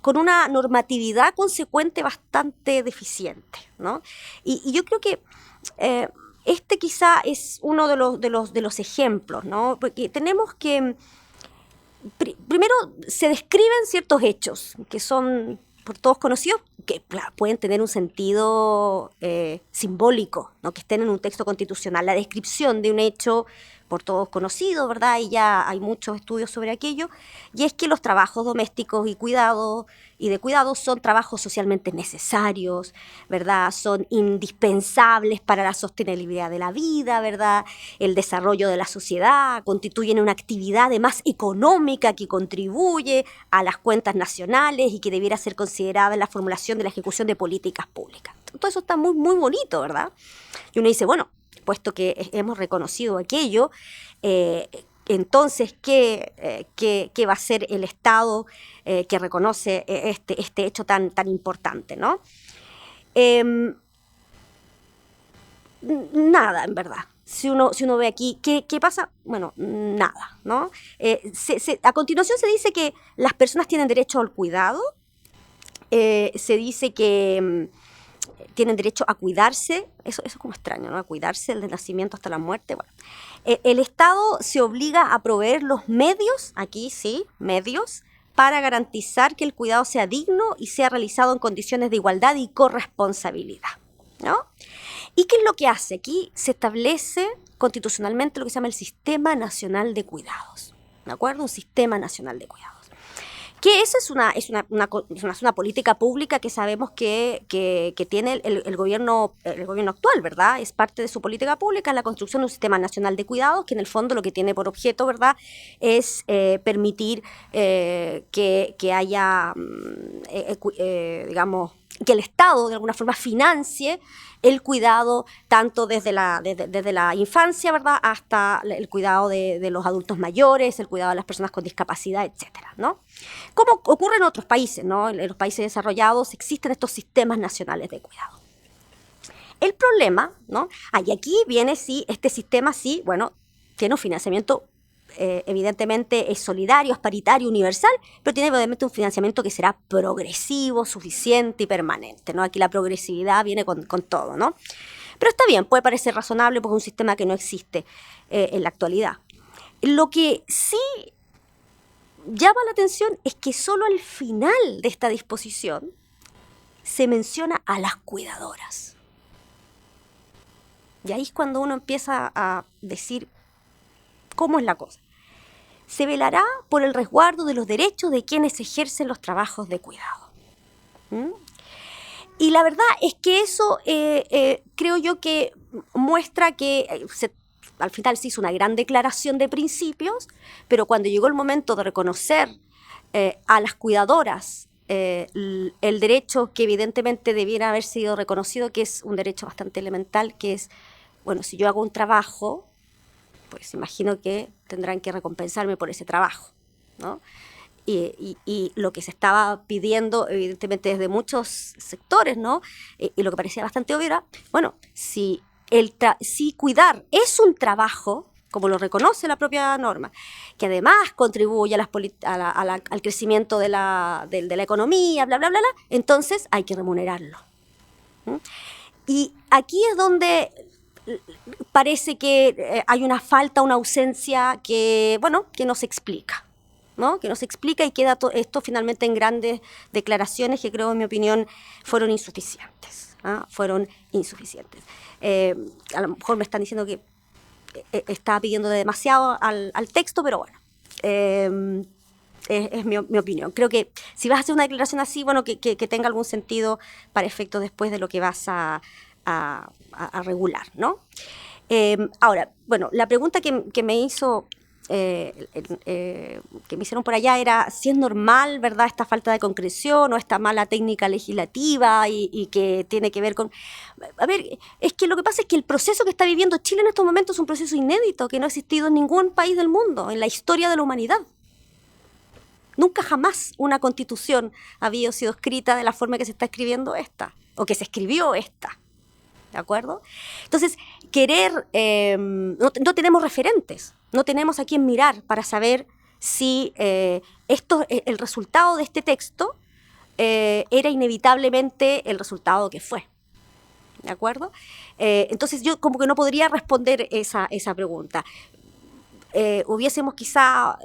S3: Con una normatividad consecuente bastante deficiente, ¿no? Y yo creo que este quizá es uno de los ejemplos, ¿no? Porque tenemos que primero se describen ciertos hechos que son por todos conocidos, que pueden tener un sentido simbólico, ¿no? Que estén en un texto constitucional. La descripción de un hecho por todos conocido, ¿verdad? Y ya hay muchos estudios sobre aquello, y es que los trabajos domésticos y de cuidado son trabajos socialmente necesarios, ¿verdad? Son indispensables para la sostenibilidad de la vida, ¿verdad? El desarrollo de la sociedad, constituyen una actividad además económica que contribuye a las cuentas nacionales y que debiera ser considerada en la formulación de la ejecución de políticas públicas. Todo eso está muy, muy bonito, ¿verdad? Y uno dice, bueno, puesto que hemos reconocido aquello, entonces, ¿qué va a hacer el Estado que reconoce este hecho tan importante, ¿no? Nada, en verdad. Si uno ve aquí, ¿qué pasa? Bueno, nada, ¿no? A continuación se dice que las personas tienen derecho al cuidado, se dice que tienen derecho a cuidarse, eso es como extraño, ¿no? A cuidarse desde el nacimiento hasta la muerte. Bueno, el Estado se obliga a proveer los medios, aquí sí, medios, para garantizar que el cuidado sea digno y sea realizado en condiciones de igualdad y corresponsabilidad, ¿no? ¿Y qué es lo que hace? Aquí se establece constitucionalmente lo que se llama el Sistema Nacional de Cuidados, ¿de acuerdo? Un Sistema Nacional de Cuidados. Que esa es una política pública que sabemos que tiene el gobierno actual, ¿verdad? Es parte de su política pública, la construcción de un sistema nacional de cuidados, que en el fondo lo que tiene por objeto, ¿verdad?, es permitir que haya, digamos, que el Estado de alguna forma financie el cuidado tanto desde la infancia, ¿verdad?, hasta el cuidado de los adultos mayores, el cuidado de las personas con discapacidad, etcétera, ¿no? Como ocurre en otros países, ¿no? En los países desarrollados existen estos sistemas nacionales de cuidado. El problema, ¿no? Y aquí viene, sí, este sistema, sí, bueno, tiene un financiamiento evidentemente es solidario, es paritario, universal, pero tiene obviamente un financiamiento que será progresivo, suficiente y permanente, ¿no? Aquí la progresividad viene con todo, ¿no? Pero está bien, puede parecer razonable porque es un sistema que no existe en la actualidad. Lo que sí llama la atención es que solo al final de esta disposición se menciona a las cuidadoras. Y ahí es cuando uno empieza a decir cómo es la cosa. Se velará por el resguardo de los derechos de quienes ejercen los trabajos de cuidado. Y la verdad es que eso creo yo que muestra que al final se hizo una gran declaración de principios, pero cuando llegó el momento de reconocer a las cuidadoras el derecho que evidentemente debiera haber sido reconocido, que es un derecho bastante elemental, que es, bueno, si yo hago un trabajo, pues imagino que tendrán que recompensarme por ese trabajo, ¿no? Y lo que se estaba pidiendo, evidentemente, desde muchos sectores, ¿no? Y lo que parecía bastante obvio era, bueno, si cuidar es un trabajo, como lo reconoce la propia norma, que además contribuye al crecimiento de la economía, bla, bla, bla, bla, entonces hay que remunerarlo. Y aquí es donde parece que hay una falta, una ausencia que, bueno, que no se explica, ¿no? Que no se explica y queda esto finalmente en grandes declaraciones que creo, en mi opinión, fueron insuficientes, ¿no? Fueron insuficientes. A lo mejor me están diciendo que estaba pidiendo demasiado al texto, pero bueno, es mi opinión. Creo que si vas a hacer una declaración así, bueno, que tenga algún sentido para efectos después de lo que vas a regular, ¿no? Ahora, bueno, la pregunta que me hizo, que me hicieron por allá era si es normal, ¿verdad?, esta falta de concreción o esta mala técnica legislativa y que tiene que ver con... A ver, es que lo que pasa es que el proceso que está viviendo Chile en estos momentos es un proceso inédito que no ha existido en ningún país del mundo, en la historia de la humanidad. Nunca jamás una constitución había sido escrita de la forma que se está escribiendo esta, o que se escribió esta. ¿De acuerdo? Entonces, no tenemos referentes, no tenemos a quién mirar para saber si el resultado de este texto era inevitablemente el resultado que fue. ¿De acuerdo? Entonces, yo como que no podría responder esa pregunta. Hubiésemos quizá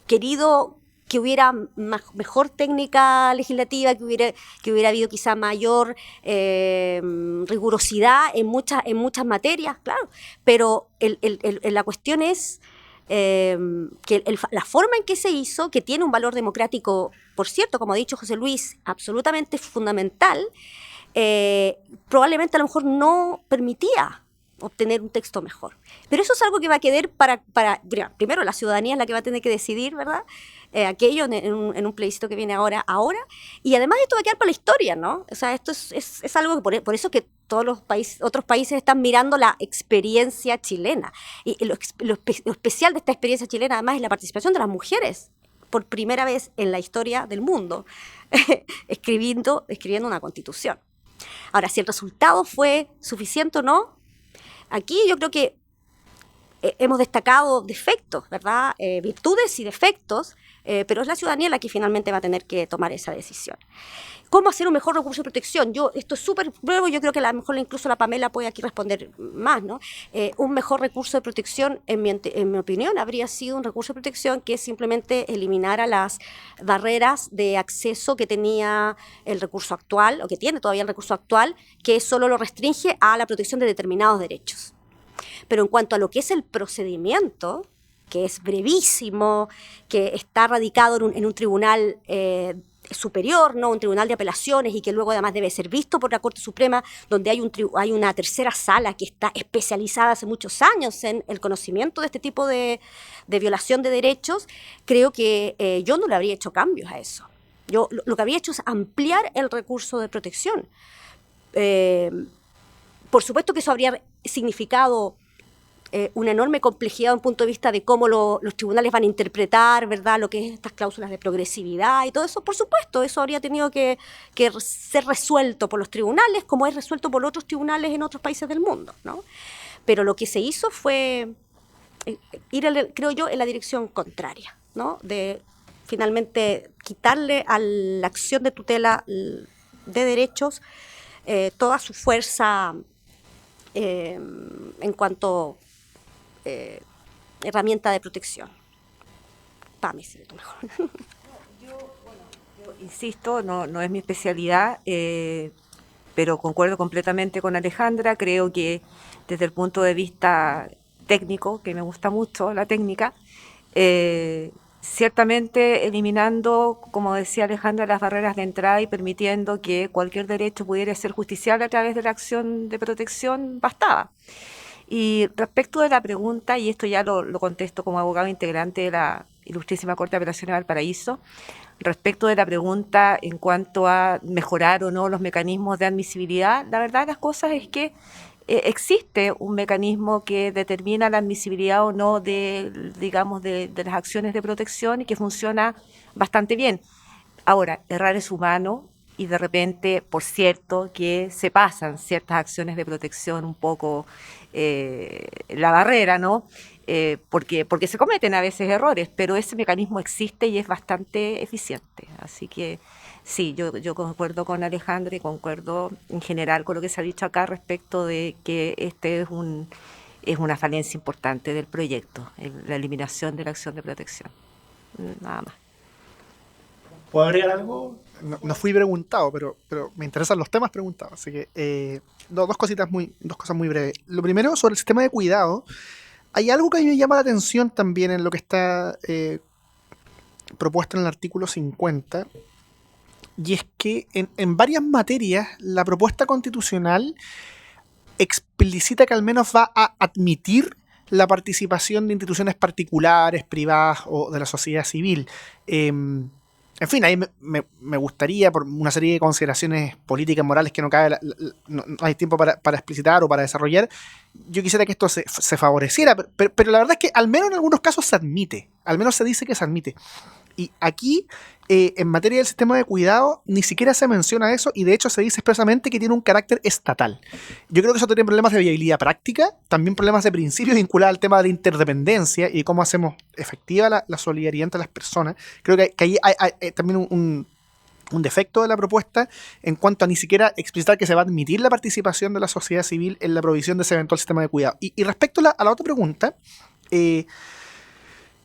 S3: querido que hubiera mejor técnica legislativa, que hubiera habido quizá mayor rigurosidad en muchas materias, claro. Pero la cuestión es que la forma en que se hizo, que tiene un valor democrático, por cierto, como ha dicho José Luis, absolutamente fundamental, probablemente a lo mejor no permitía obtener un texto mejor. Pero eso es algo que va a quedar primero la ciudadanía es la que va a tener que decidir, ¿verdad? Aquello en un plebiscito que viene ahora, y además esto va a quedar para la historia, ¿no? O sea, esto es algo que por eso que todos los otros países están mirando la experiencia chilena. Y lo especial de esta experiencia chilena, además, es la participación de las mujeres, por primera vez en la historia del mundo, escribiendo una constitución. Ahora, si el resultado fue suficiente o no, aquí yo creo que hemos destacado defectos, ¿verdad? Virtudes y defectos, pero es la ciudadanía la que finalmente va a tener que tomar esa decisión. ¿Cómo hacer un mejor recurso de protección? Esto es súper nuevo, yo creo que a lo mejor incluso la Pamela puede aquí responder más, ¿no? Un mejor recurso de protección, en mi opinión, habría sido un recurso de protección que simplemente eliminara las barreras de acceso que tenía el recurso actual, o que tiene todavía el recurso actual, que solo lo restringe a la protección de determinados derechos. Pero en cuanto a lo que es el procedimiento, que es brevísimo, que está radicado en un tribunal superior, ¿no? Un tribunal de apelaciones, y que luego además debe ser visto por la Corte Suprema, donde hay una tercera sala que está especializada hace muchos años en el conocimiento de este tipo de violación de derechos, creo que yo no le habría hecho cambios a eso. Yo lo que habría hecho es ampliar el recurso de protección. Por supuesto que eso habría significado una enorme complejidad desde un punto de vista de cómo los tribunales van a interpretar, ¿verdad?, lo que es estas cláusulas de progresividad y todo eso. Por supuesto, eso habría tenido que ser resuelto por los tribunales, como es resuelto por otros tribunales en otros países del mundo, ¿no? Pero lo que se hizo fue ir, creo yo, en la dirección contraria, ¿no? De finalmente quitarle a la acción de tutela de derechos toda su fuerza en cuanto herramienta de protección. Pami, si tú mejor.
S4: Yo insisto, no es mi especialidad, pero concuerdo completamente con Alejandra. Creo que desde el punto de vista técnico, que me gusta mucho la técnica, ciertamente eliminando, como decía Alejandra, las barreras de entrada y permitiendo que cualquier derecho pudiera ser justiciable a través de la acción de protección, bastaba. Y respecto de la pregunta, y esto ya lo contesto como abogado integrante de la Ilustrísima Corte de Apelaciones de Valparaíso, respecto de la pregunta en cuanto a mejorar o no los mecanismos de admisibilidad, la verdad de las cosas es que existe un mecanismo que determina la admisibilidad o no de las acciones de protección, y que funciona bastante bien. Ahora, errar es humano, y de repente, por cierto, que se pasan ciertas acciones de protección un poco la barrera, ¿no? Porque se cometen a veces errores, pero ese mecanismo existe y es bastante eficiente. Así que sí, yo concuerdo con Alejandra y concuerdo en general con lo que se ha dicho acá respecto de que este es una falencia importante del proyecto, la eliminación de la acción de protección. Nada más.
S2: ¿Puedo agregar algo? No fui preguntado, pero me interesan los temas preguntados. Así que dos cosas muy breves. Lo primero, sobre el sistema de cuidado. Hay algo que a mí me llama la atención también en lo que está propuesto en el artículo 50, y es que en varias materias la propuesta constitucional explicita que al menos va a admitir la participación de instituciones particulares, privadas o de la sociedad civil. En fin, ahí me gustaría, por una serie de consideraciones políticas, morales que no hay tiempo para explicitar o para desarrollar, yo quisiera que esto se favoreciera, pero la verdad es que al menos en algunos casos se admite, al menos se dice que se admite. Y aquí, en materia del sistema de cuidado, ni siquiera se menciona eso, y de hecho se dice expresamente que tiene un carácter estatal. Yo creo que eso tiene problemas de viabilidad práctica, también problemas de principio vinculados al tema de la interdependencia y cómo hacemos efectiva la solidaridad entre las personas. Creo que ahí hay también un defecto de la propuesta en cuanto a ni siquiera explicitar que se va a admitir la participación de la sociedad civil en la provisión de ese eventual sistema de cuidado. Y respecto a la otra pregunta,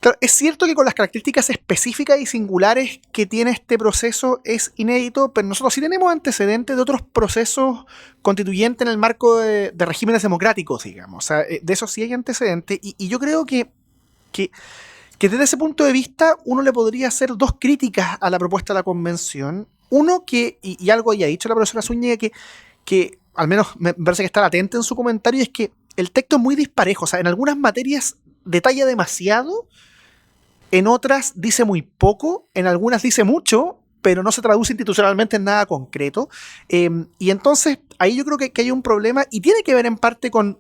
S2: Claro, es cierto que con las características específicas y singulares que tiene este proceso es inédito, pero nosotros sí tenemos antecedentes de otros procesos constituyentes en el marco de regímenes democráticos, digamos. O sea, de eso sí hay antecedentes. Y yo creo que desde ese punto de vista uno le podría hacer dos críticas a la propuesta de la convención. Uno y algo ya ha dicho la profesora Zúñiga, que al menos me parece que está latente en su comentario, es que el texto es muy disparejo. O sea, en algunas materias detalla demasiado, en otras dice muy poco, en algunas dice mucho, pero no se traduce institucionalmente en nada concreto. Y entonces ahí yo creo que hay un problema y tiene que ver en parte con,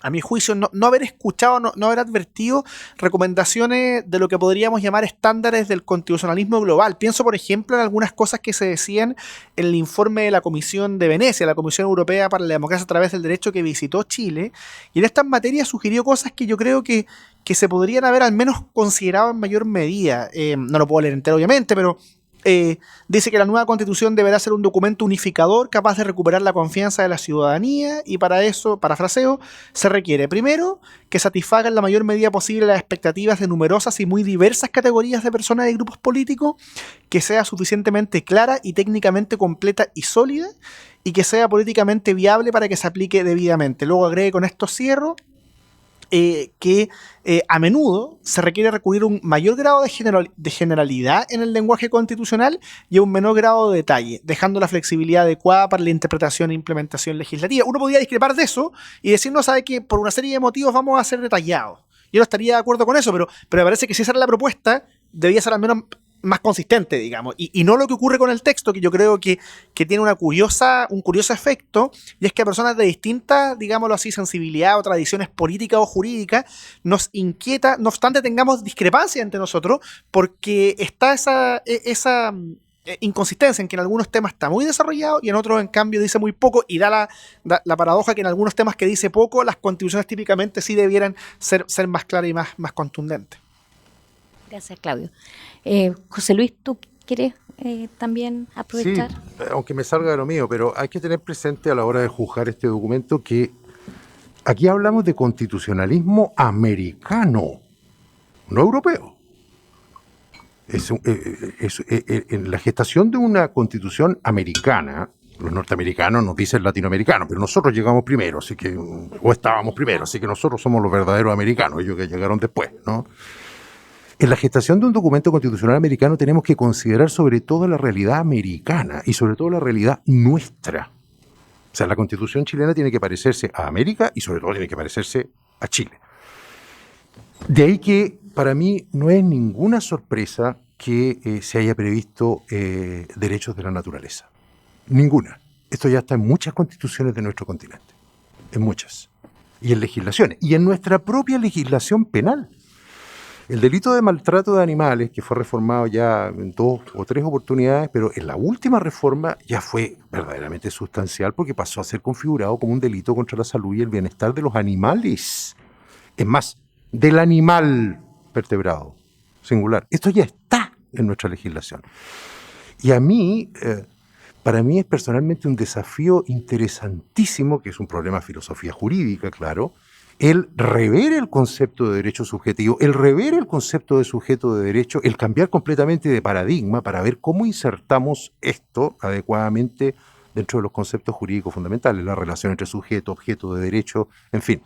S2: a mi juicio, no haber escuchado, no haber advertido recomendaciones de lo que podríamos llamar estándares del constitucionalismo global. Pienso, por ejemplo, en algunas cosas que se decían en el informe de la Comisión de Venecia, la Comisión Europea para la Democracia a través del Derecho, que visitó Chile, y en estas materias sugirió cosas que yo creo que se podrían haber al menos considerado en mayor medida. No lo puedo leer entero, obviamente, pero dice que la nueva constitución deberá ser un documento unificador capaz de recuperar la confianza de la ciudadanía, y para eso, parafraseo, se requiere primero que satisfaga en la mayor medida posible las expectativas de numerosas y muy diversas categorías de personas y grupos políticos, que sea suficientemente clara y técnicamente completa y sólida, y que sea políticamente viable para que se aplique debidamente. Luego agregue, con esto cierro, que a menudo se requiere recurrir a un mayor grado de generalidad en el lenguaje constitucional y a un menor grado de detalle, dejando la flexibilidad adecuada para la interpretación e implementación legislativa. Uno podría discrepar de eso y decir, no, sabe que por una serie de motivos vamos a ser detallados. Yo no estaría de acuerdo con eso, pero me parece que si esa era la propuesta, debía ser al menos más consistente, digamos, y no lo que ocurre con el texto, que yo creo que tiene un curioso efecto, y es que a personas de distintas, digámoslo así, sensibilidad o tradiciones políticas o jurídicas, nos inquieta, no obstante tengamos discrepancia entre nosotros, porque está esa inconsistencia en que en algunos temas está muy desarrollado y en otros, en cambio, dice muy poco, y da la paradoja que en algunos temas que dice poco, las constituciones típicamente sí debieran ser más claras y más contundentes.
S1: Gracias, Claudio. José Luis, ¿tú quieres también aprovechar?
S5: Sí, aunque me salga de lo mío, pero hay que tener presente a la hora de juzgar este documento que aquí hablamos de constitucionalismo americano, no europeo. En la gestación de una constitución americana, los norteamericanos nos dicen latinoamericanos, pero nosotros llegamos primero, o estábamos primero, así que nosotros somos los verdaderos americanos, ellos que llegaron después, ¿no? En la gestación de un documento constitucional americano tenemos que considerar sobre todo la realidad americana y sobre todo la realidad nuestra. O sea, la Constitución chilena tiene que parecerse a América y sobre todo tiene que parecerse a Chile. De ahí que para mí no es ninguna sorpresa que se haya previsto derechos de la naturaleza. Ninguna. Esto ya está en muchas constituciones de nuestro continente. En muchas. Y en legislaciones. Y en nuestra propia legislación penal. El delito de maltrato de animales, que fue reformado ya en 2 o 3 oportunidades, pero en la última reforma ya fue verdaderamente sustancial porque pasó a ser configurado como un delito contra la salud y el bienestar de los animales. Es más, del animal vertebrado, singular. Esto ya está en nuestra legislación. Y a mí, para mí es personalmente un desafío interesantísimo, que es un problema de filosofía jurídica, claro, el rever el concepto de derecho subjetivo, el rever el concepto de sujeto de derecho, el cambiar completamente de paradigma para ver cómo insertamos esto adecuadamente dentro de los conceptos jurídicos fundamentales, la relación entre sujeto, objeto de derecho, en fin.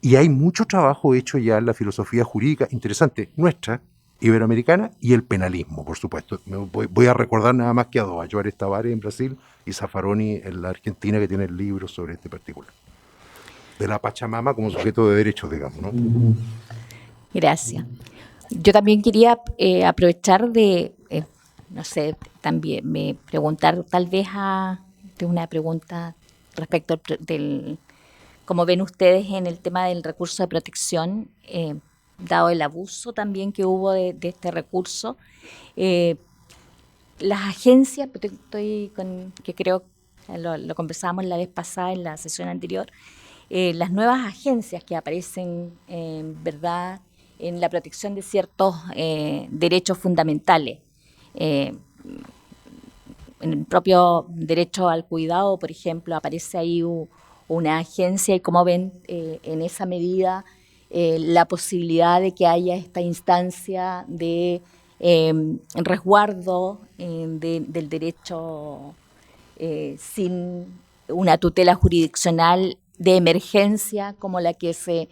S5: Y hay mucho trabajo hecho ya en la filosofía jurídica interesante, nuestra, iberoamericana, y el penalismo, por supuesto. Voy a recordar nada más que a dos, a Juárez Tavares en Brasil y Zaffaroni en la Argentina, que tienen libros sobre este particular. De la Pachamama como sujeto de derechos, digamos, ¿no?
S1: Gracias. Yo también quería aprovechar de, no sé, también me preguntar tal vez de una pregunta respecto del cómo ven ustedes en el tema del recurso de protección, dado el abuso también que hubo de este recurso. Las agencias, que creo lo conversábamos la vez pasada en la sesión anterior, las nuevas agencias que aparecen, ¿verdad?, en la protección de ciertos derechos fundamentales. En el propio derecho al cuidado, por ejemplo, aparece ahí una agencia, y cómo ven en esa medida la posibilidad de que haya esta instancia de resguardo del derecho sin una tutela jurisdiccional de emergencia como la que se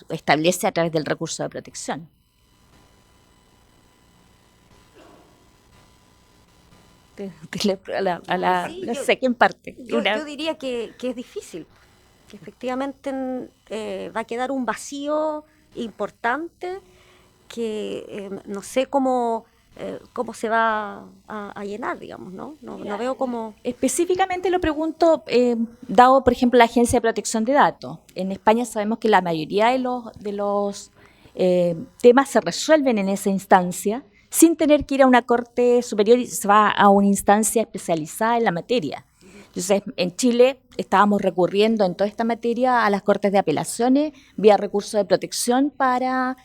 S1: establece a través del recurso de protección. No sé quién parte.
S3: Yo diría que es difícil, que efectivamente va a quedar un vacío importante que no sé cómo se va a llenar, digamos, ¿no? No veo cómo...
S1: Específicamente lo pregunto, dado, por ejemplo, la Agencia de Protección de Datos. En España sabemos que la mayoría de los temas se resuelven en esa instancia sin tener que ir a una corte superior y se va a una instancia especializada en la materia. Entonces, en Chile estábamos recurriendo en toda esta materia a las cortes de apelaciones vía recurso de protección para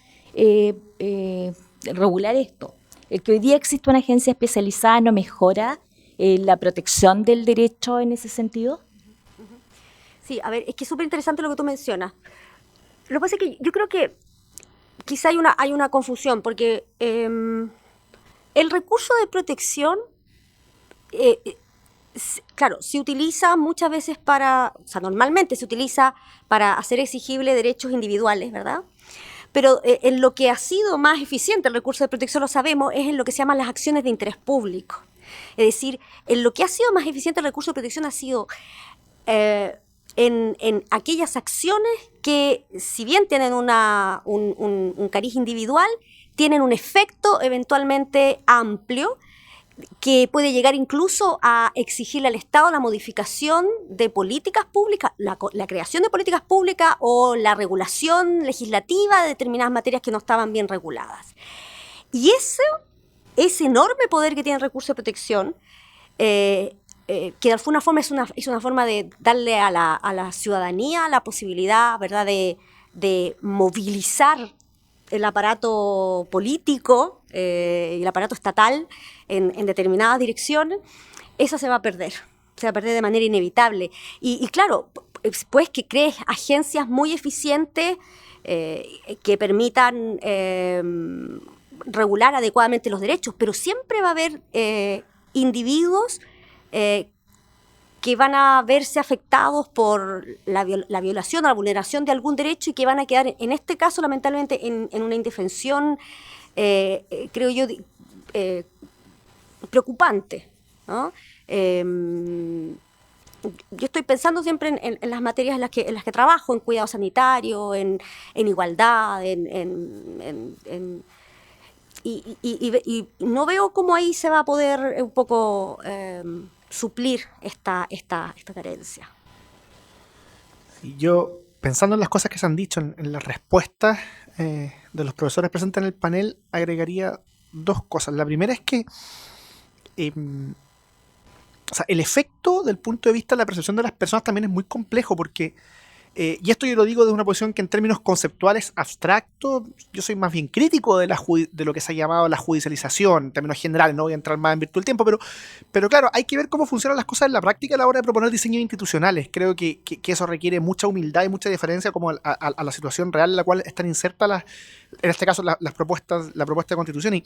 S1: regular esto. El que hoy día existe una agencia especializada no mejora la protección del derecho en ese sentido.
S3: Sí, a ver, es que es súper interesante lo que tú mencionas. Lo que pasa es que yo creo que quizá hay una confusión, porque el recurso de protección, claro, se utiliza muchas veces normalmente se utiliza para hacer exigible derechos individuales, ¿verdad? Pero en lo que ha sido más eficiente el recurso de protección, lo sabemos, es en lo que se llaman las acciones de interés público. Es decir, en lo que ha sido más eficiente el recurso de protección ha sido en aquellas acciones que, si bien tienen un cariz individual, tienen un efecto eventualmente amplio que puede llegar incluso a exigirle al Estado la modificación de políticas públicas, la creación de políticas públicas o la regulación legislativa de determinadas materias que no estaban bien reguladas. Y ese enorme poder que tiene el recurso de protección, que de alguna forma es una forma de darle a la ciudadanía la posibilidad, ¿verdad?, de movilizar el aparato político y el aparato estatal en determinadas direcciones, eso se va a perder de manera inevitable. Y claro, pues que crees agencias muy eficientes que permitan regular adecuadamente los derechos, pero siempre va a haber individuos que van a verse afectados por la violación o la vulneración de algún derecho y que van a quedar, en este caso, lamentablemente, en una indefensión, creo yo, preocupante, ¿no? Yo estoy pensando siempre en las materias en las que trabajo, en cuidado sanitario, en igualdad, y no veo cómo ahí se va a poder un poco suplir esta carencia.
S2: Yo, pensando en las cosas que se han dicho, en las respuestas de los profesores presentes en el panel, agregaría dos cosas. La primera es que o sea, el efecto del punto de vista de la percepción de las personas también es muy complejo, porque y esto yo lo digo de una posición que en términos conceptuales abstractos, yo soy más bien crítico de lo que se ha llamado la judicialización, en términos generales, no voy a entrar más en virtud del tiempo, pero claro, hay que ver cómo funcionan las cosas en la práctica a la hora de proponer diseños institucionales. Creo que eso requiere mucha humildad y mucha diferencia como a la situación real en la cual están insertas, en este caso, la propuesta de constitución. Y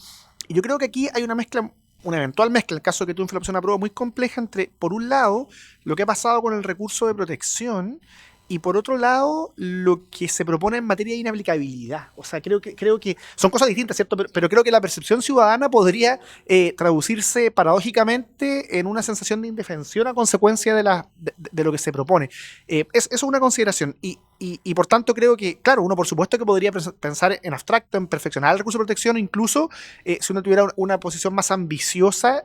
S2: yo creo que aquí hay una eventual mezcla, en el caso de que triunfe la opción apruebo, muy compleja entre, por un lado, lo que ha pasado con el recurso de protección y por otro lado, lo que se propone en materia de inaplicabilidad. O sea, creo que son cosas distintas, ¿cierto? Pero creo que la percepción ciudadana podría traducirse paradójicamente en una sensación de indefensión a consecuencia de lo que se propone. Eso es una consideración. Y por tanto creo que, claro, uno por supuesto que podría pensar en abstracto, en perfeccionar el recurso de protección, incluso si uno tuviera una posición más ambiciosa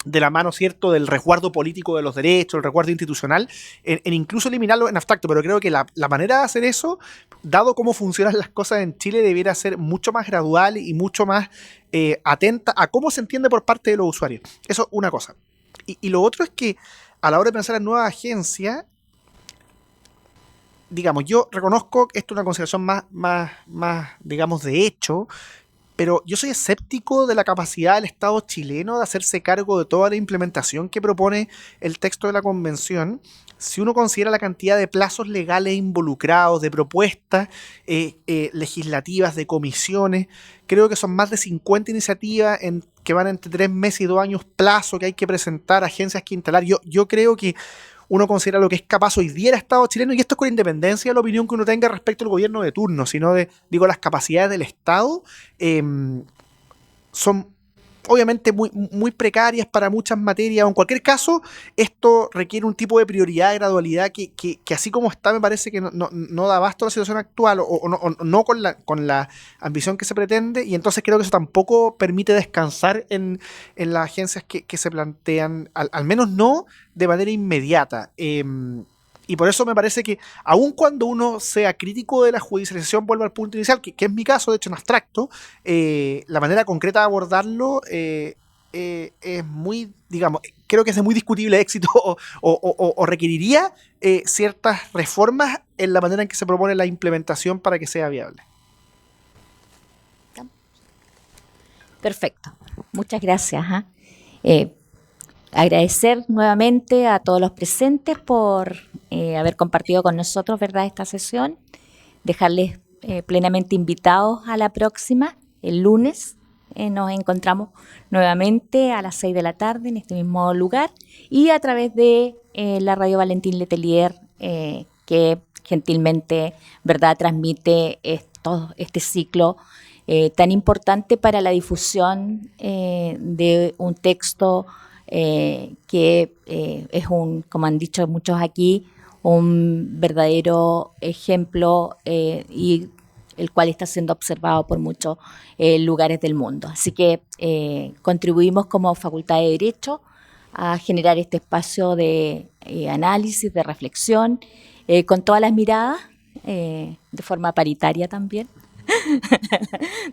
S2: de la mano, ¿cierto?, del resguardo político de los derechos, el resguardo institucional, en incluso eliminarlo en abstracto. Pero creo que la manera de hacer eso, dado cómo funcionan las cosas en Chile, debiera ser mucho más gradual y mucho más atenta a cómo se entiende por parte de los usuarios. Eso es una cosa. Y lo otro es que a la hora de pensar en nueva agencia, digamos, yo reconozco que esto es una consideración más digamos, de hecho, pero yo soy escéptico de la capacidad del Estado chileno de hacerse cargo de toda la implementación que propone el texto de la convención. Si uno considera la cantidad de plazos legales involucrados, de propuestas legislativas, de comisiones, creo que son más de 50 iniciativas que van entre 3 meses y 2 años plazo que hay que presentar, agencias que instalar. Yo creo que uno considera lo que es capaz hoy día el Estado chileno, y esto es con independencia de la opinión que uno tenga respecto al gobierno de turno, sino las capacidades del Estado son obviamente muy precarias para muchas materias. En cualquier caso, esto requiere un tipo de prioridad, de gradualidad, que así como está, me parece que no da abasto a la situación actual, o no con la ambición que se pretende, y entonces creo que eso tampoco permite descansar en las agencias que se plantean, al menos no de manera inmediata. Y por eso me parece que, aun cuando uno sea crítico de la judicialización, vuelvo al punto inicial, que es mi caso, de hecho en abstracto, la manera concreta de abordarlo es muy, digamos, creo que es de muy discutible éxito o requeriría ciertas reformas en la manera en que se propone la implementación para que sea viable.
S1: Perfecto. Muchas gracias. Agradecer nuevamente a todos los presentes por haber compartido con nosotros, ¿verdad?, esta sesión. Dejarles plenamente invitados a la próxima, el lunes. Nos encontramos nuevamente a las 6 de la tarde en este mismo lugar y a través de la Radio Valentín Letelier, que gentilmente, ¿verdad?, transmite este ciclo tan importante para la difusión de un texto que es como han dicho muchos aquí, un verdadero ejemplo y el cual está siendo observado por muchos lugares del mundo. Así que contribuimos como Facultad de Derecho a generar este espacio de análisis, de reflexión, con todas las miradas, de forma paritaria también.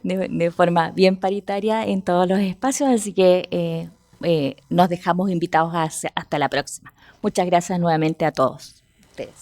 S1: de forma bien paritaria en todos los espacios, así que nos dejamos invitados hasta la próxima. Muchas gracias nuevamente a todos ustedes.